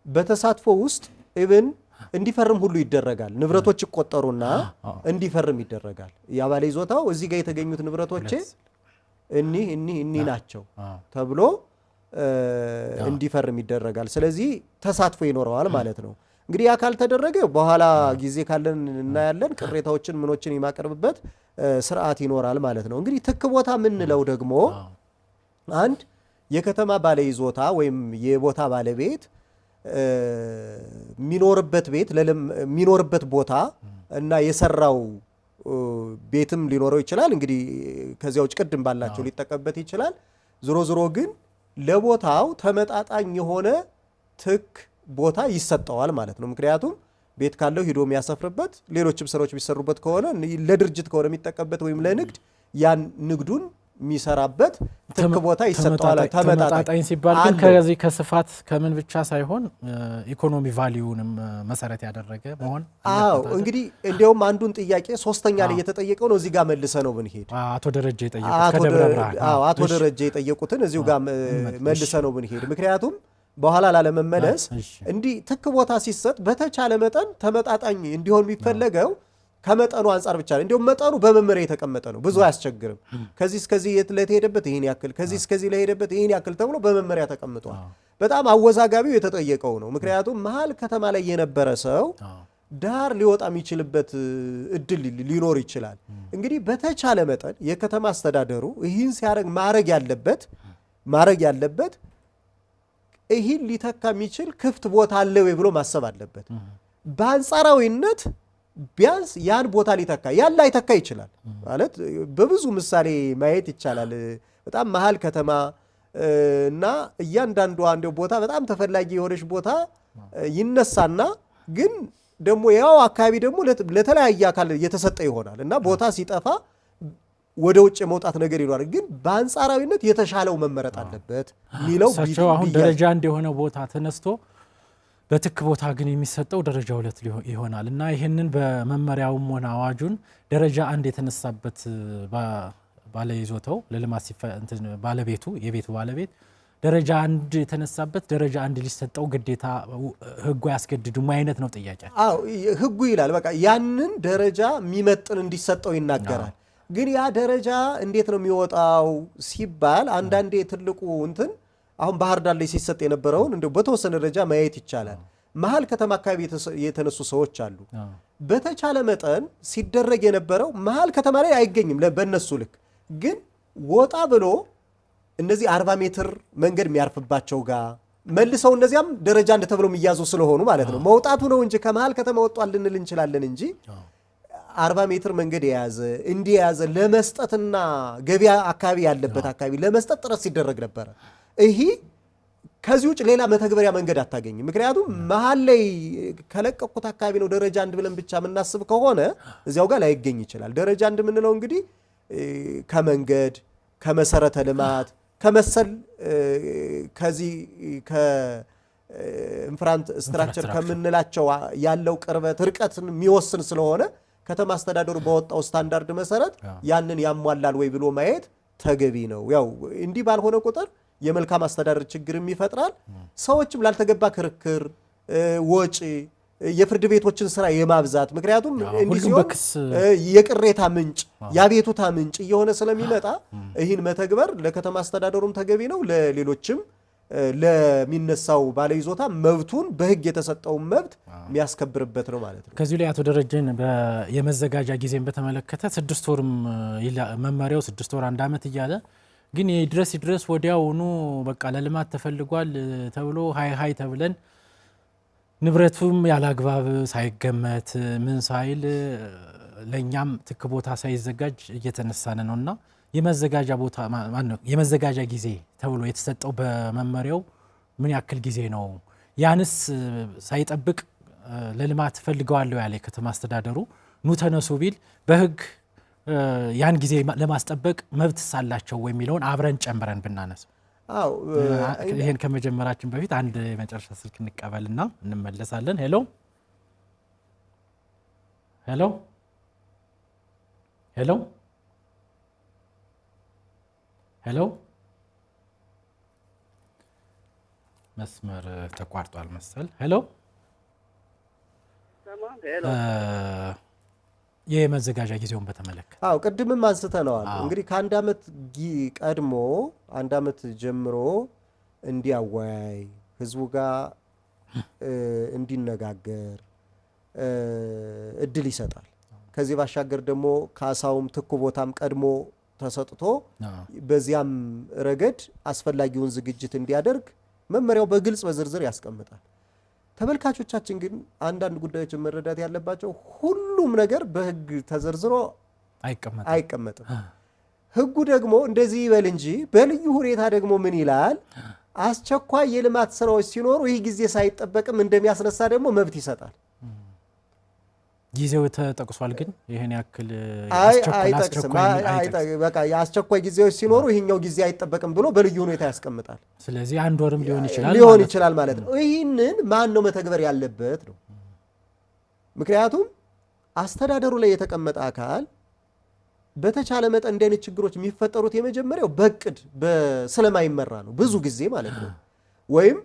በተሳትፎ ውስጥ ኢቭን እንዲፈርም ሁሉ ይደረጋል። ንብረቶች ይቆጠሩና እንዲፈርም ይደረጋል። ያባለ ይዞታው እዚህ ጋር የተገኙት ንብረቶች እኒህ ናቸው ተብሎ እንዲፈርም ይደረጋል። ስለዚህ ተሳትፎ ይኖረዋል ማለት ነው። እንግዲህ ያ ካልተደረገ በኋላ ጊዜ ካለን እናያለን ቅሬታዎችን ምኖችን የማቀርብበት ስርዓት ይኖራል ማለት ነው። እንግዲህ ትክ ቦታ ምንለው ደግሞ አንድ የከተማ ባለ ይዞታ ወይም የቦታ ባለቤት የሚኖርበት ቦታ እና የሰራው ቤትም ሊኖረው ይችላል። እንግዲህ ከዚያ ውጭ ቅድም ባላቸው ሊጠቀምበት ይችላል። ዞሮ ግን ለቦታው ተመጣጣኝ የሆነ ትክ ቦታ ይሰጠዋል ማለት ነው። ምክንያቱም ቤት ካለው ሂዶ የሚያሰፍርበት ሌሎችም ስራዎች ቢሰሩበት ከሆነ ለድርጅት ከሆነ የሚጠቀምበት ወይም ለንግድ ያን ንግዱን የሚሰራበት ትክ ቦታ ይሰጠዋል። ተመጣጣኝ ሲባል ግን ከዚህ ከስፋት ከምን ብቻ ሳይሆን ኢኮኖሚ ቫልዩንም መሰረት ያደረገ መሆን አለበት። እንግዲህ እንዲያውም አንዱን ጥያቄ ሶስተኛ ላይ የተጠየቀው ነው። እዚህ ጋር መልሰ ነው ብንሄድ አቶ ደረጀ የጠየቁት ከደብረ ብርሃን አቶ ደረጀ የጠየቁትን እዚሁ ጋር መልሰ ነው ብንሄድ፣ ምክንያቱም በኋላ ላለመመለስ እንዲህ ትክ ቦታ ሲሰጥ በተቻለ መጠን ተመጣጣኝ እንዲሆን የሚፈለገው ከመጠኑ አንፃር ብቻ ነው። እንዲሁም መጠኑ በመመሪያ የተቀመጠ ነው። ብዙ አያስቸግርም። ከዚህ እስከዚህ ለተሄደበት ይሄን ያክል፣ ከዚህ እስከዚህ ለሄደበት ይሄን ያክል ተብሎ በመመሪያ ተቀምጧል። በጣም አወዛጋቢው የተጠየቀው ነው። ምክንያቱም መሀል ከተማ ላይ የነበረ ሰው ዳር ሊወጣ የሚችልበት እድል ሊኖር ይችላል። እንግዲህ በተቻለ መጠን የከተማ አስተዳደሩ ይህን ሲያደርግ ማድረግ ያለበት ይህን ሊተካ የሚችል ክፍት ቦታ አለ ወይ ብሎ ማሰብ አለበት። በአንጻራዊነት ቢያንስ ያን ቦታ ያን ላይተካ ይችላል ማለት በብዙ ምሳሌ ማየት ይቻላል። በጣም መሀል ከተማ እና እያንዳንዱ አንድ ቦታ በጣም ተፈላጊ የሆነች ቦታ ይነሳና ግን ደግሞ ያው አካባቢ ደግሞ ለተለያየ አካል የተሰጠ ይሆናል እና ቦታ ሲጠፋ ወደ ውጭ መውጣት ነገር ይኖራል። ግን በአንጻራዊነት የተሻለው መመረጥ አለበት ሚለው ቢሰው አሁን ደረጃ እንደሆነ ቦታ ተነስቶ በትክ ቦታ ግን የሚሰጠው ደረጃ 2 ይሆናል እና ይሄንን በመመሪያውም ሆነ አዋጁን ደረጃ 1 የተነሳበት ባለይዞታው ለልማት ባለቤቱ የቤቱ ባለቤት ደረጃ 1 የተነሳበት ደረጃ 1 ሊሰጠው ግዴታ ህጉ ያስገድድም አይነት ነው ጥያቄ። አዎ ህጉ ይላል በቃ ያንን ደረጃ የሚመጥን እንዲሰጠው ይናገራል። ግን ያ ደረጃ እንዴት ነው የሚወጣው ሲባል አንዳንዴ ትልቁ አሁን ባህር ዳር ላይ ሲሰጥ የነበረውን እንደው በተወሰነ ደረጃ ማየት ይቻላል። መሀል ከተማ አካባቢ የተነሱ ሰዎች አሉ። በተቻለ መጠን ሲደረግ የነበረው መሀል ከተማ ላይ አይገኝም በእነሱ ልክ ግን ወጣ ብሎ እነዚህ 40 ሜትር መንገድ የሚያርፍባቸው ጋር መልሰው እነዚያም ደረጃ 1 ተብለው የሚያዙ ስለሆኑ ማለት ነው መውጣቱ ነው እንጂ ከመሃል ከተማ ወጣው ልንል እንችላለን እንጂ 40 ሜትር መንገድ የያዘ ለመስጠትና ገበያ አካባቢ ያለበት አካባቢ ለመስጠት ጥረት ሲደረግ ነበር። ይሄ ከዚህ ውጭ ሌላ መተግበሪያ መንገድ አታገኝም። ምክንያቱም መሃል ላይ ከለቀቁት አካባቢ ነው ደረጃ 1 ብለን ብቻ የምናስብ ከሆነ እዚያው ጋር ላይገኝ ይችላል። ደረጃ 1 የምንለው እንግዲህ ከመንገድ ከመሰረተ ልማት ከመሰል ከዚህ ከኢንፍራንት ስትራክቸር ከምንላቸው ያለው ቅርበት ርቀትን የሚወስን ስለሆነ ከተማ አስተዳደሩ በወጣው ስታንዳርድ መሰረት ያንን ያሟላል ወይ ብሎ ማየት ተገቢ ነው። ያው እንዲህ ባልሆነ ቁጥር የመልካም አስተዳደር ችግርም ይፈጥራል። ሰዎችም ላልተገባ ክርክር ወጪ የፍርድ ቤቶችን ስራ የማብዛት ምክንያቱም እንዲህ ሲሆን የቅሬታ ምንጭ ያቤቱታ ምንጭ እየሆነ ስለሚመጣ ይህን መተግበር ለከተማ አስተዳደሩም ተገቢ ነው። ለሌሎችም ለሚነሳው ባለይዞታ መብቱን በህግ የተሰጠው መብት የሚያስከብርበት ነው ማለት ነው። ከዚህ ላይ አቶ ደረጀን የመዘጋጃ ጊዜን በተመለከተ 6 ወርም መመሪያው 6 ወር 1 ዓመት እያለ ግን ይድረስ ወዲያውኑ በቃ ለልማት ተፈልጓል ተብሎ ሃይ ተብለን ንብረቱም ያላግባብ ሳይገመት ምን ሳይል ለኛም ትክ ቦታ ሳይዘጋጅ እየተነሳነ ነውና የመዘጋጃ ቦታ የመዘጋጃ ጊዜ ተብሎ የተሰጠው በመመሪያው ምን ያክል ጊዜ ነው? ያንስ ሳይጠብቅ ለልማት ፈልገዋለሁ ያለ ከተማ አስተዳደሩ ኑ ተነሱ ቢል በህግ ያን ጊዜ ለማስጠበቅ መብት ሳላቸው ወይ የሚለውን አብረን ጨምረን ብናነሳ አው ይሄን ከመጀመራችን በፊት አንድ የመጨረሻ ስልክ እንቀበልና እንመለሳለን። ሄሎ ሄሎ ሄሎ ሄሎ መስመር ተቋርጧል መሰል። ሄሎ የመዘጋጃ ጊዜውን በተመለከተ አው ቅድምም አንስተነዋል። እንግዲህ ከአንድ ዓመት ቀድሞ 1 ዓመት ጀምሮ እንዲያወያይ ህዝቡ ጋር እንዲነጋገር እድል ይሰጣል። ከዚህ ባሻገር ደግሞ ካሳውም ትኩ ቦታም ቀድሞ ተሰጥቶ በዚያም ረገድ አስፈላጊውን ዝግጅት እንዲያደርግ መመሪያው በግልጽ በዝርዝር ያስቀምጣል። ተመልካቾቻችን ግን አንዳንድ ጉዳዮችን መረዳት ያለባቸው ሁሉም ነገር በህግ ተዘርዝሮ አይቀመጥም። ህጉ ደግሞ እንደዚህ ይበል እንጂ በልዩ ሁኔታ ደግሞ ምን ይላል? አስቸኳይ የልማት ስራዎች ሲኖሩ ይህ ጊዜ ሳይጠበቅም እንደሚያስነሳ ደግሞ መብት ይሰጣል። ጊዜው ተጠቅሷል። ግን ይሄን ያክል በቃ የአስቸኳይ ጊዜዎች ሲኖሩ ይሄኛው ጊዜ አይጠበቅም ብሎ በልዩ ሁኔታ ያስቀምጣል። ስለዚህ 1 ወርም ሊሆን ይችላል ማለት ነው። ይህንን ማን ነው መተግበር ያለበት ነው? ምክንያቱም አስተዳደሩ ላይ የተቀመጠ አካል በተቻለ መጠን እንደ አይነት ችግሮች የሚፈጠሩት የመጀመሪያው በእቅድ ስለማይመራ ነው ብዙ ጊዜ ማለት ነው። ወይም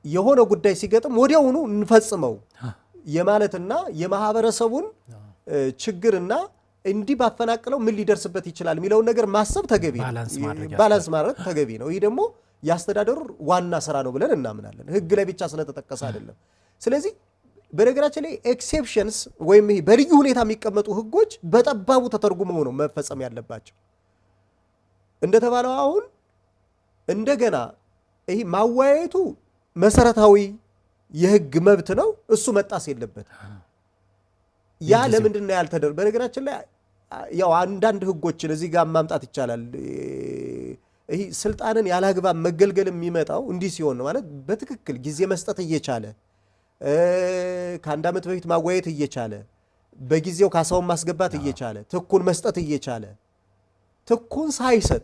የሆነ ጉዳይ ሲገጥም ወዲያውኑ እንፈጽመው የማለትና የማህበረሰቡን ችግርና እንዲህ ባፈናቅለው ምን ሊደርስበት ይችላል የሚለውን ነገር ማሰብ ተገቢ ነው። ባላንስ ማድረግ ተገቢ ነው። ይህ ደግሞ ያስተዳደሩ ዋና ስራ ነው ብለን እናምናለን። ህግ ላይ ብቻ ስለተጠቀሰ አይደለም። ስለዚህ በነገራችን ላይ ኤክሴፕሽንስ ወይም በልዩ ሁኔታ የሚቀመጡ ህጎች በጠባቡ ተተርጉመው ነው መፈጸም ያለባቸው። እንደተባለው አሁን እንደገና ይሄ ማወያየቱ መሰረታዊ የህግ መብት ነው። እሱ መጣስ የለበትም። ያ ለምንድን ነው ያልተደረገው? በነገራችን ላይ ያው አንዳንድ ህጎችን እዚህ ጋር ማምጣት ይቻላል። ይሄ ስልጣንን ያላግባብ መገልገል የሚመጣው እንዲህ ሲሆን ነው ማለት በትክክል ጊዜ መስጠት እየቻለ ከአንድ ዓመት በፊት ማወያየት እየቻለ በጊዜው ካሳውን ማስገባት እየቻለ ትኩን መስጠት እየቻለ ትኩን ሳይሰጥ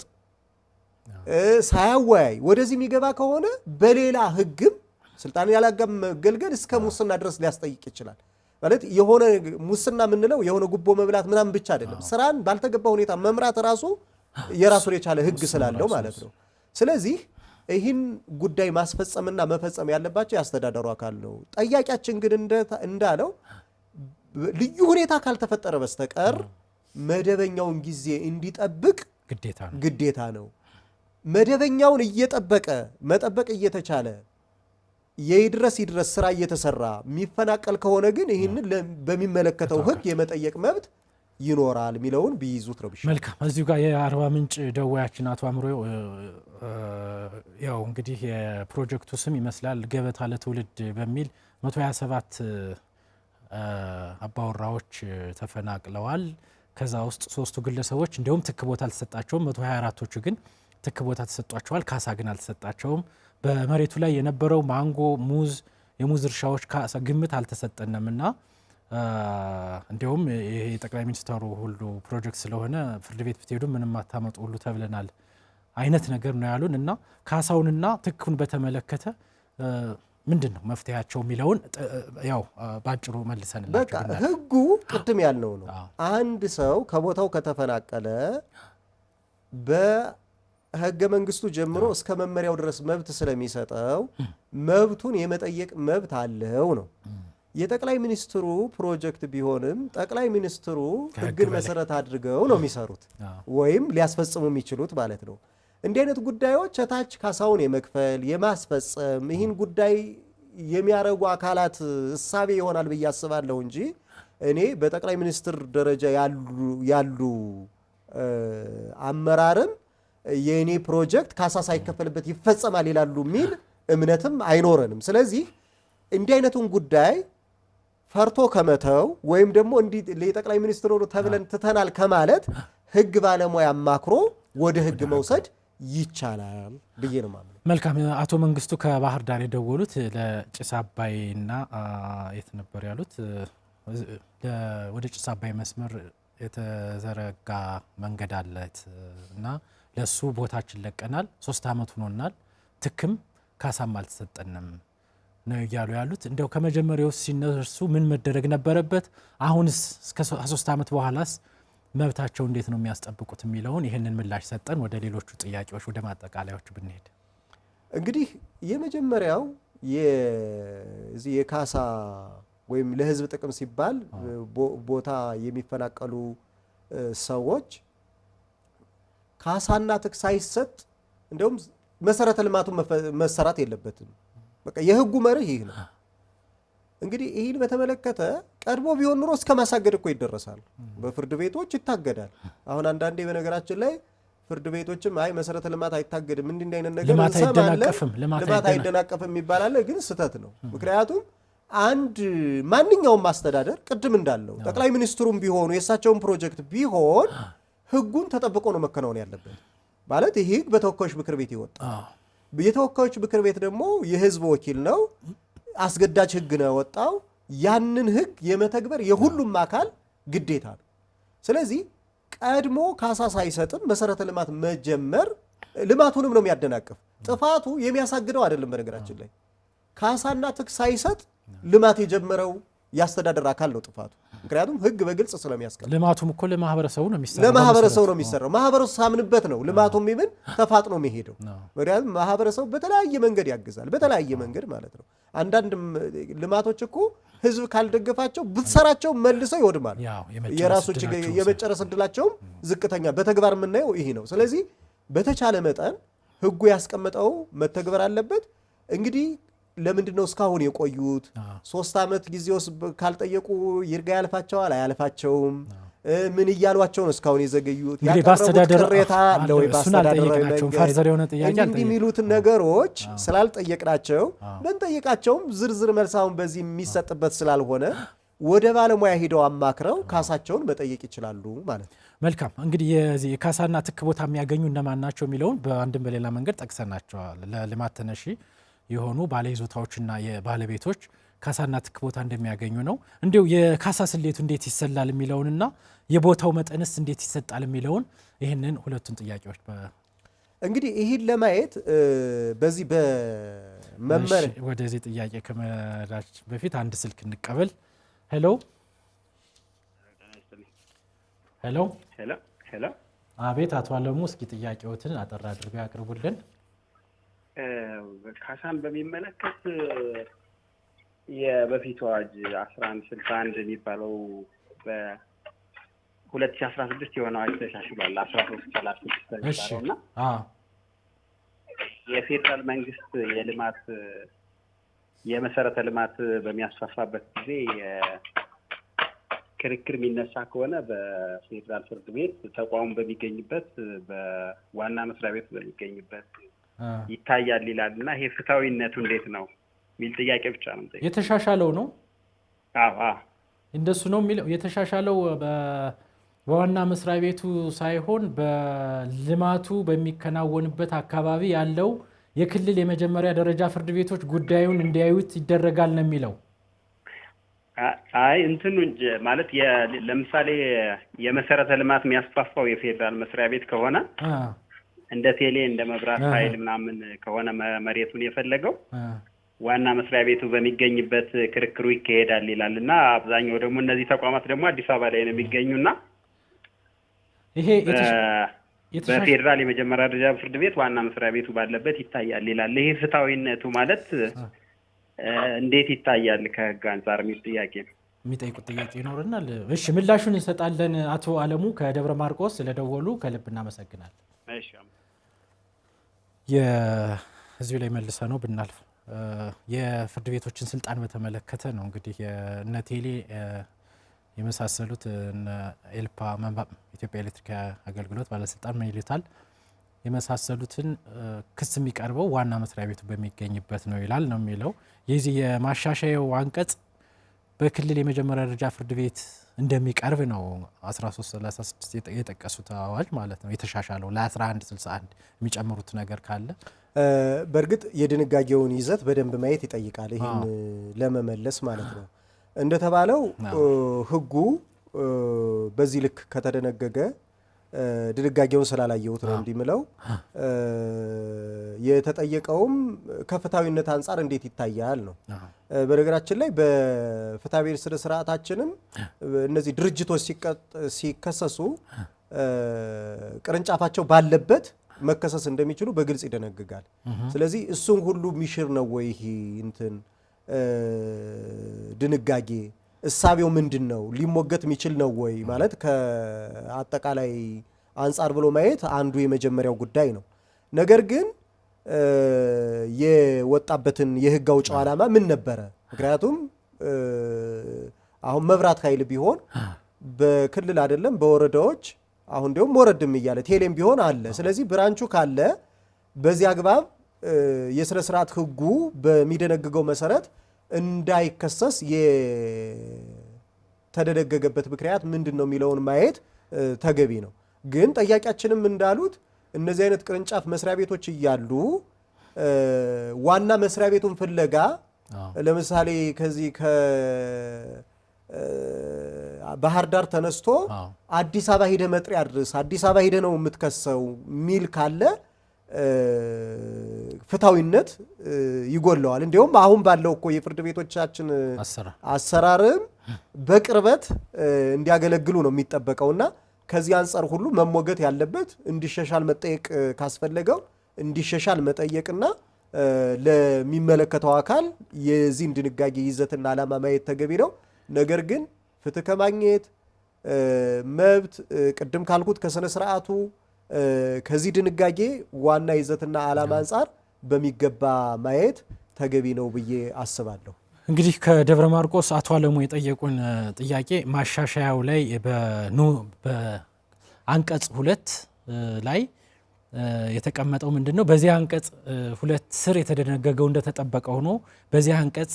ሳያወያይ ወደዚህ የሚገባ ከሆነ በሌላ ህግም ስልጣንን ያላግባብ መገልገል እስከ ሙስና ድረስ ሊያስጠይቅ ይችላል። ማለት የሆነ ሙስና የምንለው የሆነ ጉቦ መብላት ምናምን ብቻ አይደለም። ስራን ባልተገባ ሁኔታ መምራት ራሱ የራሱን የቻለ ህግ ስላለው ማለት ነው። ስለዚህ ይህን ጉዳይ ማስፈጸምና መፈጸም ያለባቸው ያስተዳደሩ አካል ነው። ጠያቂያችን ግን እንዳለው ልዩ ሁኔታ ካልተፈጠረ በስተቀር መደበኛውን ጊዜ እንዲጠብቅ ግዴታ ነው። መደበኛውን እየጠበቀ መጠበቅ እየተቻለ ይድረስ ስራ እየተሰራ የሚፈናቀል ከሆነ ግን ይህንን በሚመለከተው ህግ የመጠየቅ መብት ይኖራል የሚለውን ቢይዙት ነው። መልካም። እዚሁ ጋር የአርባ ምንጭ ደዋያችን አቶ አምሮ ያው እንግዲህ የፕሮጀክቱ ስም ይመስላል ገበታ ለትውልድ በሚል 127 አባወራዎች ተፈናቅለዋል። ከዛ ውስጥ 3ቱ ግለሰቦች እንዲሁም ትክ ቦታ አልተሰጣቸውም። 124ቶቹ ግን ትክ ቦታ ተሰጧቸዋል። ካሳ ግን አልተሰጣቸውም። በመሬቱ ላይ የነበረው ማንጎ፣ ሙዝ፣ የሙዝ እርሻዎች ካሳ ግምት አልተሰጠንምና እንዲሁም ይሄ የጠቅላይ ሚኒስትሩ ሁሉ ፕሮጀክት ስለሆነ ፍርድ ቤት ብትሄዱ ምንም አታመጡ ሁሉ ተብለናል አይነት ነገር ነው ያሉን እና ካሳውንና ትኩን በተመለከተ ምንድነው መፍትሄያቸው የሚለውን ያው ባጭሩ መልሰንላችሁ። በቃ ህጉ ቅድም ያልነው ነው። አንድ ሰው ከቦታው ከተፈናቀለ በህገ መንግስቱ ጀምሮ እስከ መመሪያው ድረስ መብት ስለሚሰጠው መብቱን የመጠየቅ መብት አለው ነው። የጠቅላይ ሚኒስትሩ ፕሮጀክት ቢሆንም ጠቅላይ ሚኒስትሩ ህግን መሰረት አድርገው ነው የሚሰሩት ወይም ሊያስፈጽሙ የሚችሉት ማለት ነው። እንዲህ አይነት ጉዳዮች ታች ካሳውን የመክፈል የማስፈጸም ይህን ጉዳይ የሚያረጉ አካላት እሳቤ ይሆናል ብዬ አስባለሁ እንጂ እኔ በጠቅላይ ሚኒስትር ደረጃ ያሉ አመራርም የኔ ፕሮጀክት ካሳ ሳይከፈልበት ይፈጸማል ይላሉ የሚል እምነትም አይኖረንም። ስለዚህ እንዲህ አይነቱን ጉዳይ ፈርቶ ከመተው ወይም ደግሞ እንዲህ ለጠቅላይ ሚኒስትሩ ተብለን ትተናል ከማለት ህግ ባለሙያ አማክሮ ወደ ህግ መውሰድ ይቻላል ብዬ ነው ማለት። መልካም። አቶ መንግስቱ ከባህር ዳር የደወሉት ለጭስ አባይና የት ነበር ያሉት? ወደ ጭስ አባይ መስመር የተዘረጋ መንገድ አለት እና ለሱ ቦታችን ለቀናል፣ 3 ዓመት ሆኖናል፣ ትክም ካሳም አልተሰጠንም ነው እያሉ ያሉት። እንደው ከመጀመሪያው ሲነሱ ምን መደረግ ነበረበት? አሁንስ እስከ 3 ዓመት በኋላስ መብታቸው እንዴት ነው የሚያስጠብቁት የሚለውን ይህንን ምላሽ ሰጠን። ወደ ሌሎቹ ጥያቄዎች ወደ ማጠቃለያዎቹ ብንሄድ እንግዲህ የመጀመሪያው የዚህ የካሳ ወይም ለህዝብ ጥቅም ሲባል ቦታ የሚፈናቀሉ ሰዎች ካሳና ትክ ሳይሰጥ እንደውም መሰረተ ልማቱ መሰራት የለበትም። በቃ የህጉ መርህ ይህ ነው። እንግዲህ ይህን በተመለከተ ቀድሞ ቢሆን ኑሮ እስከ ማሳገድ እኮ ይደረሳል፣ በፍርድ ቤቶች ይታገዳል። አሁን አንዳንዴ በነገራችን ላይ ፍርድ ቤቶችም አይ መሰረተ ልማት አይታገድም እንዲህ አይነት ነገር ልማት አይደናቀፍም ይባላል፣ ግን ስህተት ነው። ምክንያቱም አንድ ማንኛውም ማስተዳደር ቅድም እንዳለው ጠቅላይ ሚኒስትሩም ቢሆኑ የእሳቸውን ፕሮጀክት ቢሆን ህጉን ተጠብቆ ነው መከናወን ያለበት። ማለት ይህ ህግ በተወካዮች ምክር ቤት ይወጣ፣ የተወካዮች ምክር ቤት ደግሞ የህዝብ ወኪል ነው፣ አስገዳጅ ህግ ነው ያወጣው። ያንን ህግ የመተግበር የሁሉም አካል ግዴታ ነው። ስለዚህ ቀድሞ ካሳ ሳይሰጥም መሰረተ ልማት መጀመር ልማቱንም ነው የሚያደናቅፍ። ጥፋቱ የሚያሳግደው አይደለም። በነገራችን ላይ ካሳና ትክ ሳይሰጥ ልማት የጀመረው ያስተዳደር አካል ነው ጥፋቱ። ምክንያቱም ህግ በግልጽ ስለሚያስቀምጥ ልማቱም እኮ ለማህበረሰቡ ነው የሚሰራው። ማህበረሰቡ ሳምንበት ነው ልማቱም ይብን ተፋጥኖ የሚሄደው። ምክንያቱም ማህበረሰቡ በተለያየ መንገድ ያግዛል፣ በተለያየ መንገድ ማለት ነው። አንዳንድ ልማቶች እኮ ህዝብ ካልደገፋቸው ብትሰራቸው መልሰው ይወድማል። የራሱ የመጨረስ እድላቸውም ዝቅተኛ፣ በተግባር የምናየው ይሄ ነው። ስለዚህ በተቻለ መጠን ህጉ ያስቀመጠው መተግበር አለበት። እንግዲህ ለምንድነው እስካሁን የቆዩት? 3 ዓመት ጊዜ ውስጥ ካልጠየቁ ይርጋ ያልፋቸዋል አያልፋቸውም? ምን እያሏቸው ነው እስካሁን የዘገዩት? ያቀረቡት ቅሬታ አለ ወይ? ባስተዳደራቸው ፈርዘር የሆነ ጥያቄ እንዲህ የሚሉት ነገሮች ስላልጠየቅናቸው ብንጠይቃቸውም ዝርዝር መልሳውን በዚህ የሚሰጥበት ስላልሆነ ወደ ባለሙያ ሄደው አማክረው ካሳቸውን መጠየቅ ይችላሉ ማለት ነው። መልካም እንግዲህ የዚህ ካሳና ትክ ቦታ የሚያገኙ እነማን ናቸው የሚለውን በአንድም በሌላ መንገድ ጠቅሰናቸዋል። ለልማት ተነሺ የሆኑ ባለይዞታዎችና የባለቤቶች ካሳና ትክ ቦታ እንደሚያገኙ ነው። እንዲሁ የካሳ ስሌቱ እንዴት ይሰላል የሚለውንና የቦታው መጠንስ እንዴት ይሰጣል የሚለውን ይህንን ሁለቱን ጥያቄዎች እንግዲህ ይህን ለማየት በዚህ በመመሪያ ወደዚህ ጥያቄ ከመራች በፊት አንድ ስልክ እንቀበል። ሄሎ ሄሎ ሄሎ። አቤት አቶ አለሙ፣ እስኪ ጥያቄዎትን አጠር አድርገው ያቅርቡልን። ካሳን በሚመለከት የበፊቱ አዋጅ 1161 የሚባለው በ2016 የሆነው አዋጅ ተሻሽሏል። 1336 የሚባለውና የፌደራል መንግስት የልማት የመሰረተ ልማት በሚያስፋፋበት ጊዜ ክርክር የሚነሳ ከሆነ በፌደራል ፍርድ ቤት ተቋሙ በሚገኝበት በዋና መስሪያ ቤት በሚገኝበት ይታያል ይላልና ይሄ ፍትሃዊነቱ እንዴት ነው የሚል ጥያቄ ብቻ ነው። የተሻሻለው ነው? አዎ እንደሱ ነው የሚለው። የተሻሻለው በዋና መስሪያ ቤቱ ሳይሆን በልማቱ በሚከናወንበት አካባቢ ያለው የክልል የመጀመሪያ ደረጃ ፍርድ ቤቶች ጉዳዩን እንዲያዩት ይደረጋል ነው የሚለው። አይ እንትኑ እንጂ ማለት ለምሳሌ የመሰረተ ልማት የሚያስፋፋው የፌደራል መስሪያ ቤት ከሆነ እንደ ቴሌ እንደ መብራት ኃይል ምናምን ከሆነ መሬቱን የፈለገው ዋና መስሪያ ቤቱ በሚገኝበት ክርክሩ ይካሄዳል ይላልና አብዛኛው ደግሞ እነዚህ ተቋማት ደግሞ አዲስ አበባ ላይ ነው የሚገኙና ይሄ በፌደራል የመጀመሪያ ደረጃ ፍርድ ቤት ዋና መስሪያ ቤቱ ባለበት ይታያል ይላል። ይሄ ፍትሃዊነቱ ማለት እንዴት ይታያል ከህግ አንፃር የሚል ጥያቄ ነው። የሚጠይቁት ጥያቄ ይኖርናል። እሺ ምላሹን እንሰጣለን። አቶ አለሙ ከደብረ ማርቆስ ስለደወሉ ከልብ እናመሰግናለን። እሺ የህዝብ ላይ መልሰ ነው ብናልፍ የፍርድ ቤቶችን ስልጣን በተመለከተ ነው እንግዲህ እነ ቴሌ የመሳሰሉት ኤልፓ ኢትዮጵያ ኤሌክትሪክ አገልግሎት ባለስልጣን ምን ይሉታል የመሳሰሉትን ክስ የሚቀርበው ዋና መስሪያ ቤቱ በሚገኝበት ነው ይላል ነው የሚለው። የዚህ የማሻሻያው አንቀጽ በክልል የመጀመሪያ ደረጃ ፍርድ ቤት እንደሚቀርብ ነው 1336 የጠቀሱት አዋጅ ማለት ነው። የተሻሻለው ለ1161 የሚጨምሩት ነገር ካለ በእርግጥ የድንጋጌውን ይዘት በደንብ ማየት ይጠይቃል ይህን ለመመለስ ማለት ነው። እንደተባለው ህጉ በዚህ ልክ ከተደነገገ ድንጋጌውን ስላላየሁት ነው እንዲምለው የተጠየቀውም ከፍትሃዊነት አንፃር እንዴት ይታያል ነው። በነገራችን ላይ በፍትሐ ብሔር ስነ ስርዓታችንም እነዚህ ድርጅቶች ሲከሰሱ ቅርንጫፋቸው ባለበት መከሰስ እንደሚችሉ በግልጽ ይደነግጋል። ስለዚህ እሱን ሁሉ ሚሽር ነው ወይ ይሄ እንትን ድንጋጌ እሳቤው ምንድነው ሊሞገት የሚችል ነው ወይ ማለት ከአጠቃላይ አንፃር ብሎ ማየት አንዱ የመጀመሪያው ጉዳይ ነው። ነገር ግን የወጣበትን የህግ አውጪው ዓላማ ምን ነበረ? ምክንያቱም አሁን መብራት ኃይል ቢሆን በክልል አይደለም በወረዳዎች አሁን ደግሞ ወረድም እያለ ቴሌም ቢሆን አለ። ስለዚህ ብራንቹ ካለ በዚህ አግባብ የስነ ስርዓት ህጉ በሚደነግገው መሰረት እንዳይከሰስ የተደነገገበት ምክንያት ምንድነው የሚለውን ማየት ተገቢ ነው። ግን ጠያቂያችንም እንዳሉት እነዚህ አይነት ቅርንጫፍ መስሪያ ቤቶች እያሉ ዋና መስሪያ ቤቱን ፍለጋ ለምሳሌ ከዚህ ከባህር ዳር ተነስቶ አዲስ አበባ ሄደ መጥሪያ ድረስ አዲስ አበባ ሄደ ነው የምትከሰው ሚል ካለ ፍትሃዊነት ይጎለዋል። እንዲሁም አሁን ባለው እኮ የፍርድ ቤቶቻችን አሰራርም በቅርበት እንዲያገለግሉ ነው የሚጠበቀውና ከዚህ አንፃር ሁሉ መሞገት ያለበት እንዲሻሻል መጠየቅ ካስፈለገው እንዲሻሻል መጠየቅና ለሚመለከተው አካል የዚህን ድንጋጌ ይዘትና ዓላማ ማየት ተገቢ ነው። ነገር ግን ፍትህ ከማግኘት መብት ቅድም ካልኩት ከስነ ስርዓቱ ከዚህ ድንጋጌ ዋና ይዘትና ዓላማ አንፃር በሚገባ ማየት ተገቢ ነው ብዬ አስባለሁ። እንግዲህ ከደብረ ማርቆስ አቶ አለሙ የጠየቁን ጥያቄ ማሻሻያው ላይ በአንቀጽ 2 ላይ የተቀመጠው ምንድነው? በዚህ አንቀጽ 2 ስር የተደነገገው እንደተጠበቀ ሆኖ በዚህ አንቀጽ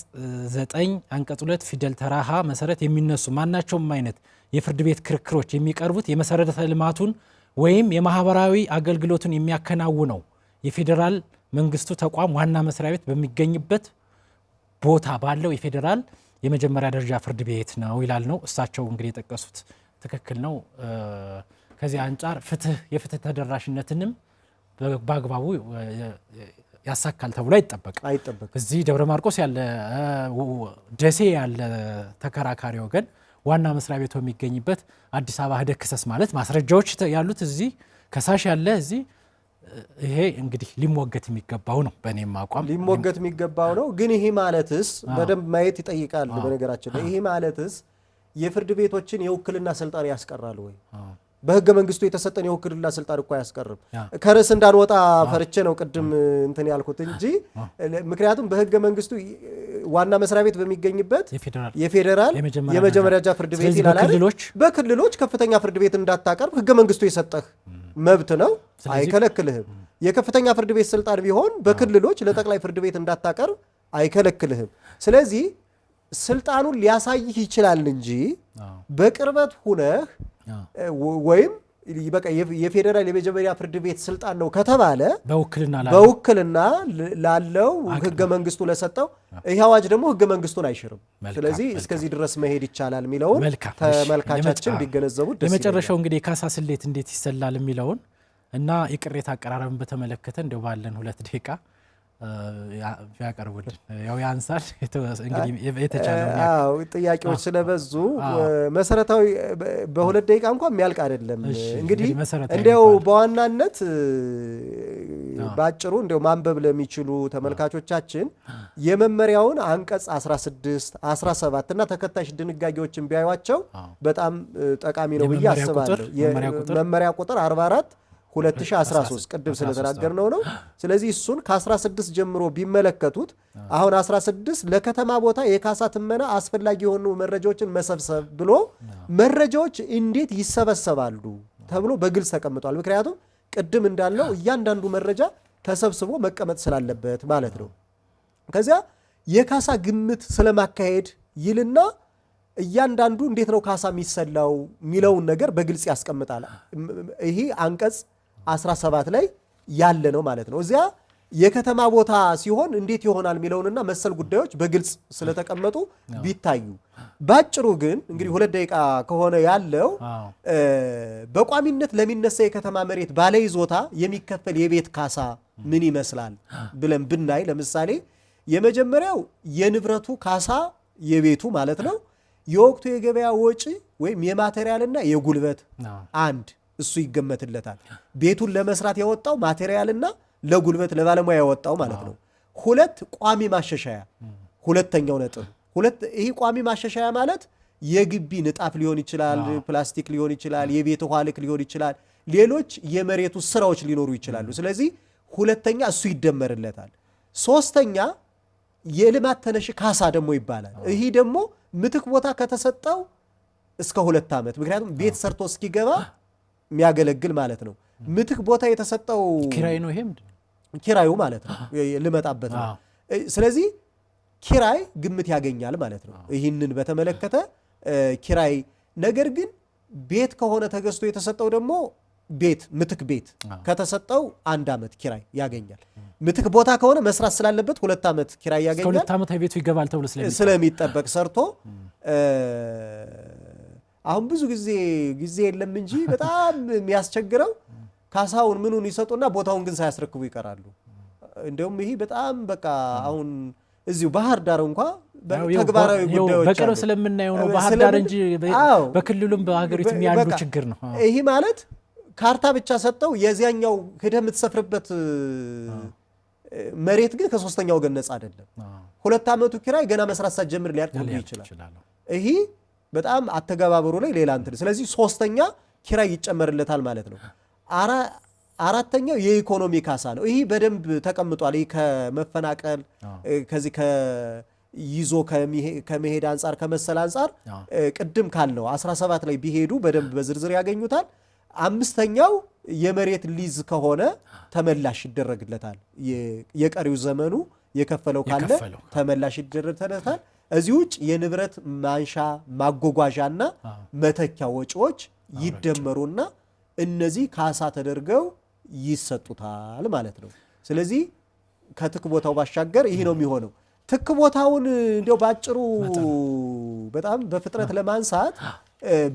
9 አንቀጽ 2 ፊደል ተራሃ መሰረት የሚነሱ ማናቸውም አይነት የፍርድ ቤት ክርክሮች የሚቀርቡት የመሰረተ ልማቱን ወይም የማህበራዊ አገልግሎቱን የሚያከናውነው የፌዴራል መንግስቱ ተቋም ዋና መስሪያ ቤት በሚገኝበት ቦታ ባለው የፌዴራል የመጀመሪያ ደረጃ ፍርድ ቤት ነው ይላል ነው። እሳቸው እንግዲህ የጠቀሱት ትክክል ነው። ከዚህ አንጻር የፍትህ ተደራሽነትንም በአግባቡ ያሳካል ተብሎ አይጠበቅም። እዚህ ደብረ ማርቆስ ያለ ደሴ ያለ ተከራካሪ ወገን ዋና መስሪያ ቤቱ የሚገኝበት አዲስ አበባ ሄደህ ክሰስ ማለት ማስረጃዎች ያሉት እዚህ ከሳሽ ያለ እዚህ ይሄ እንግዲህ ሊሞገት የሚገባው ነው። በእኔም አቋም ሊሞገት የሚገባው ነው። ግን ይሄ ማለትስ በደንብ ማየት ይጠይቃል። በነገራችን ላይ ይሄ ማለትስ የፍርድ ቤቶችን የውክልና ስልጣን ያስቀራል ወይ? በህገ መንግስቱ የተሰጠን የውክልና ስልጣን እኮ አያስቀርም። ከርዕስ እንዳንወጣ ፈርቼ ነው ቅድም እንትን ያልኩት እንጂ ምክንያቱም በህገ መንግስቱ ዋና መስሪያ ቤት በሚገኝበት የፌዴራል የመጀመሪያ ደረጃ ፍርድ ቤት ይላል። በክልሎች ከፍተኛ ፍርድ ቤት እንዳታቀርብ ህገ መንግስቱ የሰጠህ መብት ነው፣ አይከለክልህም። የከፍተኛ ፍርድ ቤት ስልጣን ቢሆን በክልሎች ለጠቅላይ ፍርድ ቤት እንዳታቀርብ አይከለክልህም። ስለዚህ ስልጣኑን ሊያሳይህ ይችላል እንጂ በቅርበት ሁነህ ወይም በቃ የፌዴራል የመጀመሪያ ፍርድ ቤት ስልጣን ነው ከተባለ በውክልና ላለው ህገ መንግስቱ ለሰጠው ይህ አዋጅ ደግሞ ህገ መንግስቱን አይሽርም። ስለዚህ እስከዚህ ድረስ መሄድ ይቻላል የሚለውን ተመልካቻችን ቢገነዘቡት ደስ ይላል። የመጨረሻው እንግዲህ የካሳ ስሌት እንዴት ይሰላል የሚለውን እና የቅሬታ አቀራረብን በተመለከተ እንደው ባለን 2 ደቂቃ ያቀርቡልን። ያው ያንሳል እንግዲህ የተቻለው ጥያቄዎች ስለበዙ መሰረታዊ በ2 ደቂቃ እንኳን የሚያልቅ አይደለም። እንግዲህ እንደው በዋናነት ባጭሩ እንደው ማንበብ ለሚችሉ ተመልካቾቻችን የመመሪያውን አንቀጽ 16 17 እና ተከታሽ ድንጋጌዎችን ቢያዩዋቸው በጣም ጠቃሚ ነው ብዬ አስባለሁ። መመሪያ ቁጥር 44 2013 ቅድም ስለተናገርነው ነው። ስለዚህ እሱን ከ16 ጀምሮ ቢመለከቱት አሁን 16 ለከተማ ቦታ የካሳ ትመና አስፈላጊ የሆኑ መረጃዎችን መሰብሰብ ብሎ መረጃዎች እንዴት ይሰበሰባሉ ተብሎ በግልጽ ተቀምጧል። ምክንያቱም ቅድም እንዳልነው እያንዳንዱ መረጃ ተሰብስቦ መቀመጥ ስላለበት ማለት ነው። ከዚያ የካሳ ግምት ስለማካሄድ ይልና እያንዳንዱ እንዴት ነው ካሳ የሚሰላው የሚለውን ነገር በግልጽ ያስቀምጣል። ይሄ አንቀጽ 17 ላይ ያለ ነው ማለት ነው። እዚያ የከተማ ቦታ ሲሆን እንዴት ይሆናል የሚለውንና መሰል ጉዳዮች በግልጽ ስለተቀመጡ ቢታዩ። ባጭሩ ግን እንግዲህ 2 ደቂቃ ከሆነ ያለው በቋሚነት ለሚነሳ የከተማ መሬት ባለይዞታ የሚከፈል የቤት ካሳ ምን ይመስላል ብለን ብናይ ለምሳሌ የመጀመሪያው የንብረቱ ካሳ የቤቱ ማለት ነው የወቅቱ የገበያ ወጪ ወይም የማቴሪያልና የጉልበት አንድ እሱ ይገመትለታል። ቤቱን ለመስራት ያወጣው ማቴሪያልና ለጉልበት ለባለሙያ ያወጣው ማለት ነው። 2 ቋሚ ማሻሻያ ሁለተኛው ነጥብ 2 ይሄ ቋሚ ማሻሻያ ማለት የግቢ ንጣፍ ሊሆን ይችላል፣ ፕላስቲክ ሊሆን ይችላል፣ የቤት ውሃ ልክ ሊሆን ይችላል፣ ሌሎች የመሬቱ ስራዎች ሊኖሩ ይችላሉ። ስለዚህ ሁለተኛ እሱ ይደመርለታል። 3ኛ የልማት ተነሽ ካሳ ደግሞ ይባላል። ይሄ ደግሞ ምትክ ቦታ ከተሰጠው እስከ 2 ዓመት ምክንያቱም ቤት ሰርቶ እስኪገባ የሚያገለግል ማለት ነው። ምትክ ቦታ የተሰጠው ኪራይ ነው። ይሄም ኪራዩ ማለት ነው ልመጣበት ነው። ስለዚህ ኪራይ ግምት ያገኛል ማለት ነው። ይህንን በተመለከተ ኪራይ ነገር ግን ቤት ከሆነ ተገዝቶ የተሰጠው ደግሞ ምትክ ቤት ከተሰጠው 1 ዓመት ኪራይ ያገኛል። ምትክ ቦታ ከሆነ መስራት ስላለበት 2 ዓመት ኪራይ ያገኛል። 2 ዓመት ቤቱ ይገባል ተብሎ ስለሚጠበቅ ሰርቶ አሁን ብዙ ጊዜ የለም እንጂ በጣም የሚያስቸግረው ካሳውን ምኑን ይሰጡና ቦታውን ግን ሳያስረክቡ ይቀራሉ። እንደውም ይሄ በጣም በቃ አሁን እዚሁ ባህር ዳር እንኳን ተግባራዊ ጉዳዮች በቀለው ስለምናየው ነው ባህር ዳር እንጂ በክልሉም በሀገሪቱም ያሉ ችግር ነው። ይሄ ማለት ካርታ ብቻ ሰጠው የዚያኛው ሄደህ የምትሰፍርበት መሬት ግን ከ3ኛው ወገን ነፃ አይደለም። 2 ዓመቱ ኪራይ ገና መስራት ሳትጀምር ሊያልቅብህ ይችላል። ይሄ በጣም አተገባበሩ ላይ ሌላ እንትን። ስለዚህ 3ኛ ኪራይ ይጨመርለታል ማለት ነው። አራተኛው የኢኮኖሚ ካሳ ነው። ይሄ በደንብ ተቀምጧል። ይሄ ከመፈናቀል ከዚህ ይዞ ከመሄድ አንፃር ከመሰል አንፃር ቅድም ካልነው 17 ላይ ቢሄዱ በደንብ በዝርዝር ያገኙታል። አምስተኛው የመሬት ሊዝ ከሆነ ተመላሽ ይደረግለታል። የቀሪው ዘመኑ የከፈለው ካለ ተመላሽ ይደረግለታል። እዚህ ውጭ የንብረት ማንሻ ማጓጓዣና መተኪያ ወጪዎች ይደመሩና እነዚህ ካሳ ተደርገው ይሰጡታል ማለት ነው። ስለዚህ ከትክ ቦታው ባሻገር ይሄ ነው የሚሆነው። ትክ ቦታውን እንዲያው ባጭሩ በጣም በፍጥነት ለማንሳት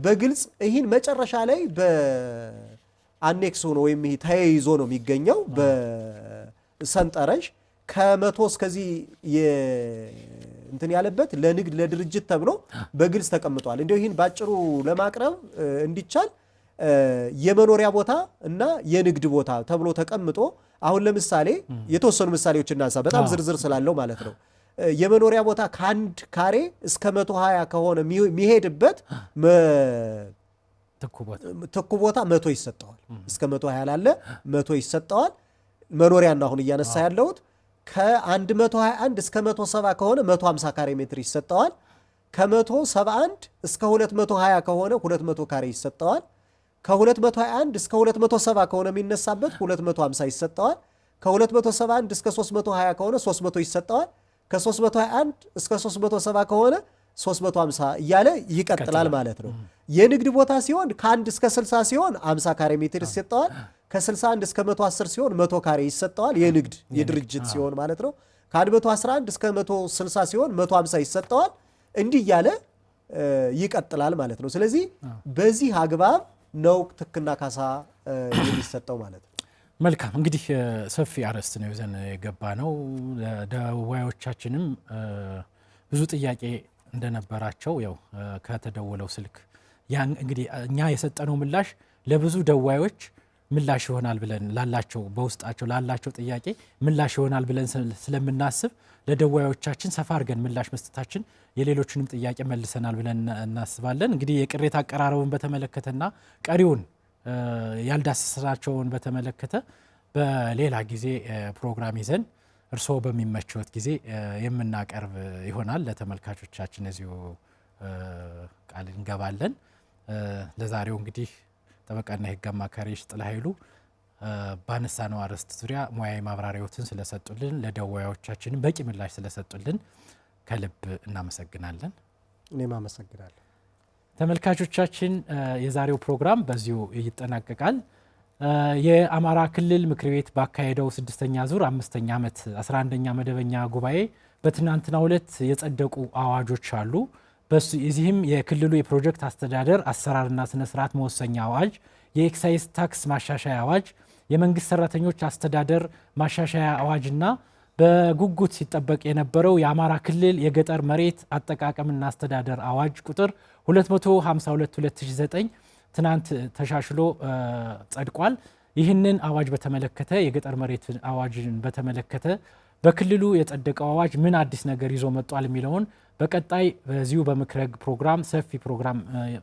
በግልጽ ይህን መጨረሻ ላይ በአኔክስ ሆኖ ወይም ይሄ ተያይዞ ነው የሚገኘው በሰንጠረዥ ከመቶ እስከዚህ እንትን ያለበት ለንግድ ለድርጅት ተብሎ በግልጽ ተቀምጧል። እንዲያው ይህን ባጭሩ ለማቅረብ እንዲቻል የመኖሪያ ቦታ እና የንግድ ቦታ ተብሎ ተቀምጦ አሁን ለምሳሌ የተወሰኑ ምሳሌዎች እናንሳ በጣም ዝርዝር ስላለው ማለት ነው። የመኖሪያ ቦታ ከአንድ ካሬ እስከ 120 ከሆነ የሚሄድበት ትኩ ቦታ 100 ይሰጠዋል። እስከ 120 ላለ 100 ይሰጠዋል። መኖሪያና አሁን እያነሳ ያለሁት ከ121 እስከ 170 ከሆነ 150 ካሬ ሜትር ይሰጠዋል። ከ171 እስከ 220 ከሆነ 200 ካሬ ይሰጠዋል። ከ221 እስከ 270 ከሆነ የሚነሳበት 250 ይሰጠዋል። ከ271 እስከ 320 ከሆነ 300 ይሰጠዋል። ከ321 እስከ 370 ከሆነ 350 እያለ ይቀጥላል ማለት ነው። የንግድ ቦታ ሲሆን ከ1 እስከ 60 ሲሆን 50 ካሬ ሜትር ይሰጠዋል። ከ61 እስከ 110 ሲሆን 100 ካሬ ይሰጠዋል። የንግድ የድርጅት ሲሆን ማለት ነው። ከ111 እስከ 160 ሲሆን 150 ይሰጠዋል። እንዲህ እያለ ይቀጥላል ማለት ነው። ስለዚህ በዚህ አግባብ ነው ትክና ካሳ የሚሰጠው ማለት ነው። መልካም እንግዲህ ሰፊ አርዕስት ነው ይዘን የገባ ነው። ደዋዮቻችንም ብዙ ጥያቄ እንደነበራቸው ያው ከተደወለው ስልክ ያን እንግዲህ እኛ የሰጠነው ምላሽ ለብዙ ደዋዮች ምላሽ ይሆናል ብለን ላላቸው በውስጣቸው ላላቸው ጥያቄ ምላሽ ይሆናል ብለን ስለምናስብ ለደዋዮቻችን ሰፋ አድርገን ምላሽ መስጠታችን የሌሎችንም ጥያቄ መልሰናል ብለን እናስባለን። እንግዲህ የቅሬታ አቀራረቡን በተመለከተና ቀሪውን ያልዳሰስናቸውን በተመለከተ በሌላ ጊዜ ፕሮግራም ይዘን እርስዎ በሚመቸዎት ጊዜ የምናቀርብ ይሆናል። ለተመልካቾቻችን እዚሁ ቃል እንገባለን። ለዛሬው እንግዲህ ጠበቃና የሕግ አማካሪ ሽጥላ ኃይሉ ባነሳነው አርዕስት ዙሪያ ሙያዊ ማብራሪያዎትን ስለሰጡልን ለደዋዮቻችንም በቂ ምላሽ ስለሰጡልን ከልብ እናመሰግናለን። እኔም አመሰግናለሁ። ተመልካቾቻችን የዛሬው ፕሮግራም በዚሁ ይጠናቀቃል። የአማራ ክልል ምክር ቤት ባካሄደው 6ኛ ዙር 5ኛ ዓመት 11ኛ መደበኛ ጉባኤ በትናንትናው ዕለት የጸደቁ አዋጆች አሉ። በዚህም የክልሉ የፕሮጀክት አስተዳደር አሰራርና ስነ ስርዓት መወሰኛ አዋጅ፣ የኤክሳይዝ ታክስ ማሻሻያ አዋጅ፣ የመንግስት ሰራተኞች አስተዳደር ማሻሻያ አዋጅና በጉጉት ሲጠበቅ የነበረው የአማራ ክልል የገጠር መሬት አጠቃቀምና አስተዳደር አዋጅ ቁጥር 252/2009 ትናንት ተሻሽሎ ጸድቋል። ይህንን አዋጅ በተመለከተ የገጠር መሬት አዋጅን በተመለከተ በክልሉ የጸደቀው አዋጅ ምን አዲስ ነገር ይዞ መጥቷል የሚለውን በቀጣይ በዚሁ በምክረ ሕግ ፕሮግራም ሰፊ ፕሮግራም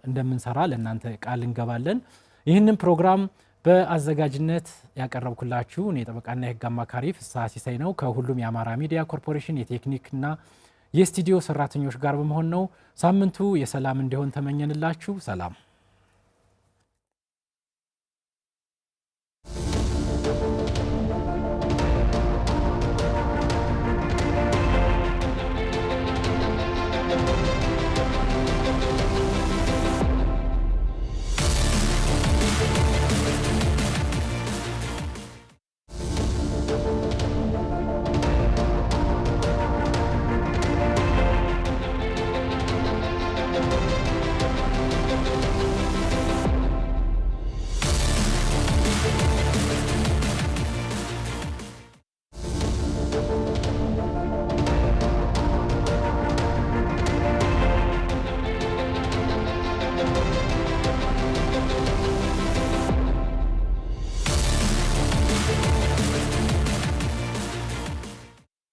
እንደምንሰራ ለእናንተ ቃል እንገባለን። ይህንን ፕሮግራም በአዘጋጅነት ያቀረብኩላችሁ እኔ ጠበቃና የሕግ አማካሪ ፍስሐ ሲሳይ ነው። ከሁሉም የአማራ ሚዲያ ኮርፖሬሽን የቴክኒክና የስቱዲዮ ሰራተኞች ጋር በመሆን ነው። ሳምንቱ የሰላም እንዲሆን ተመኘንላችሁ። ሰላም።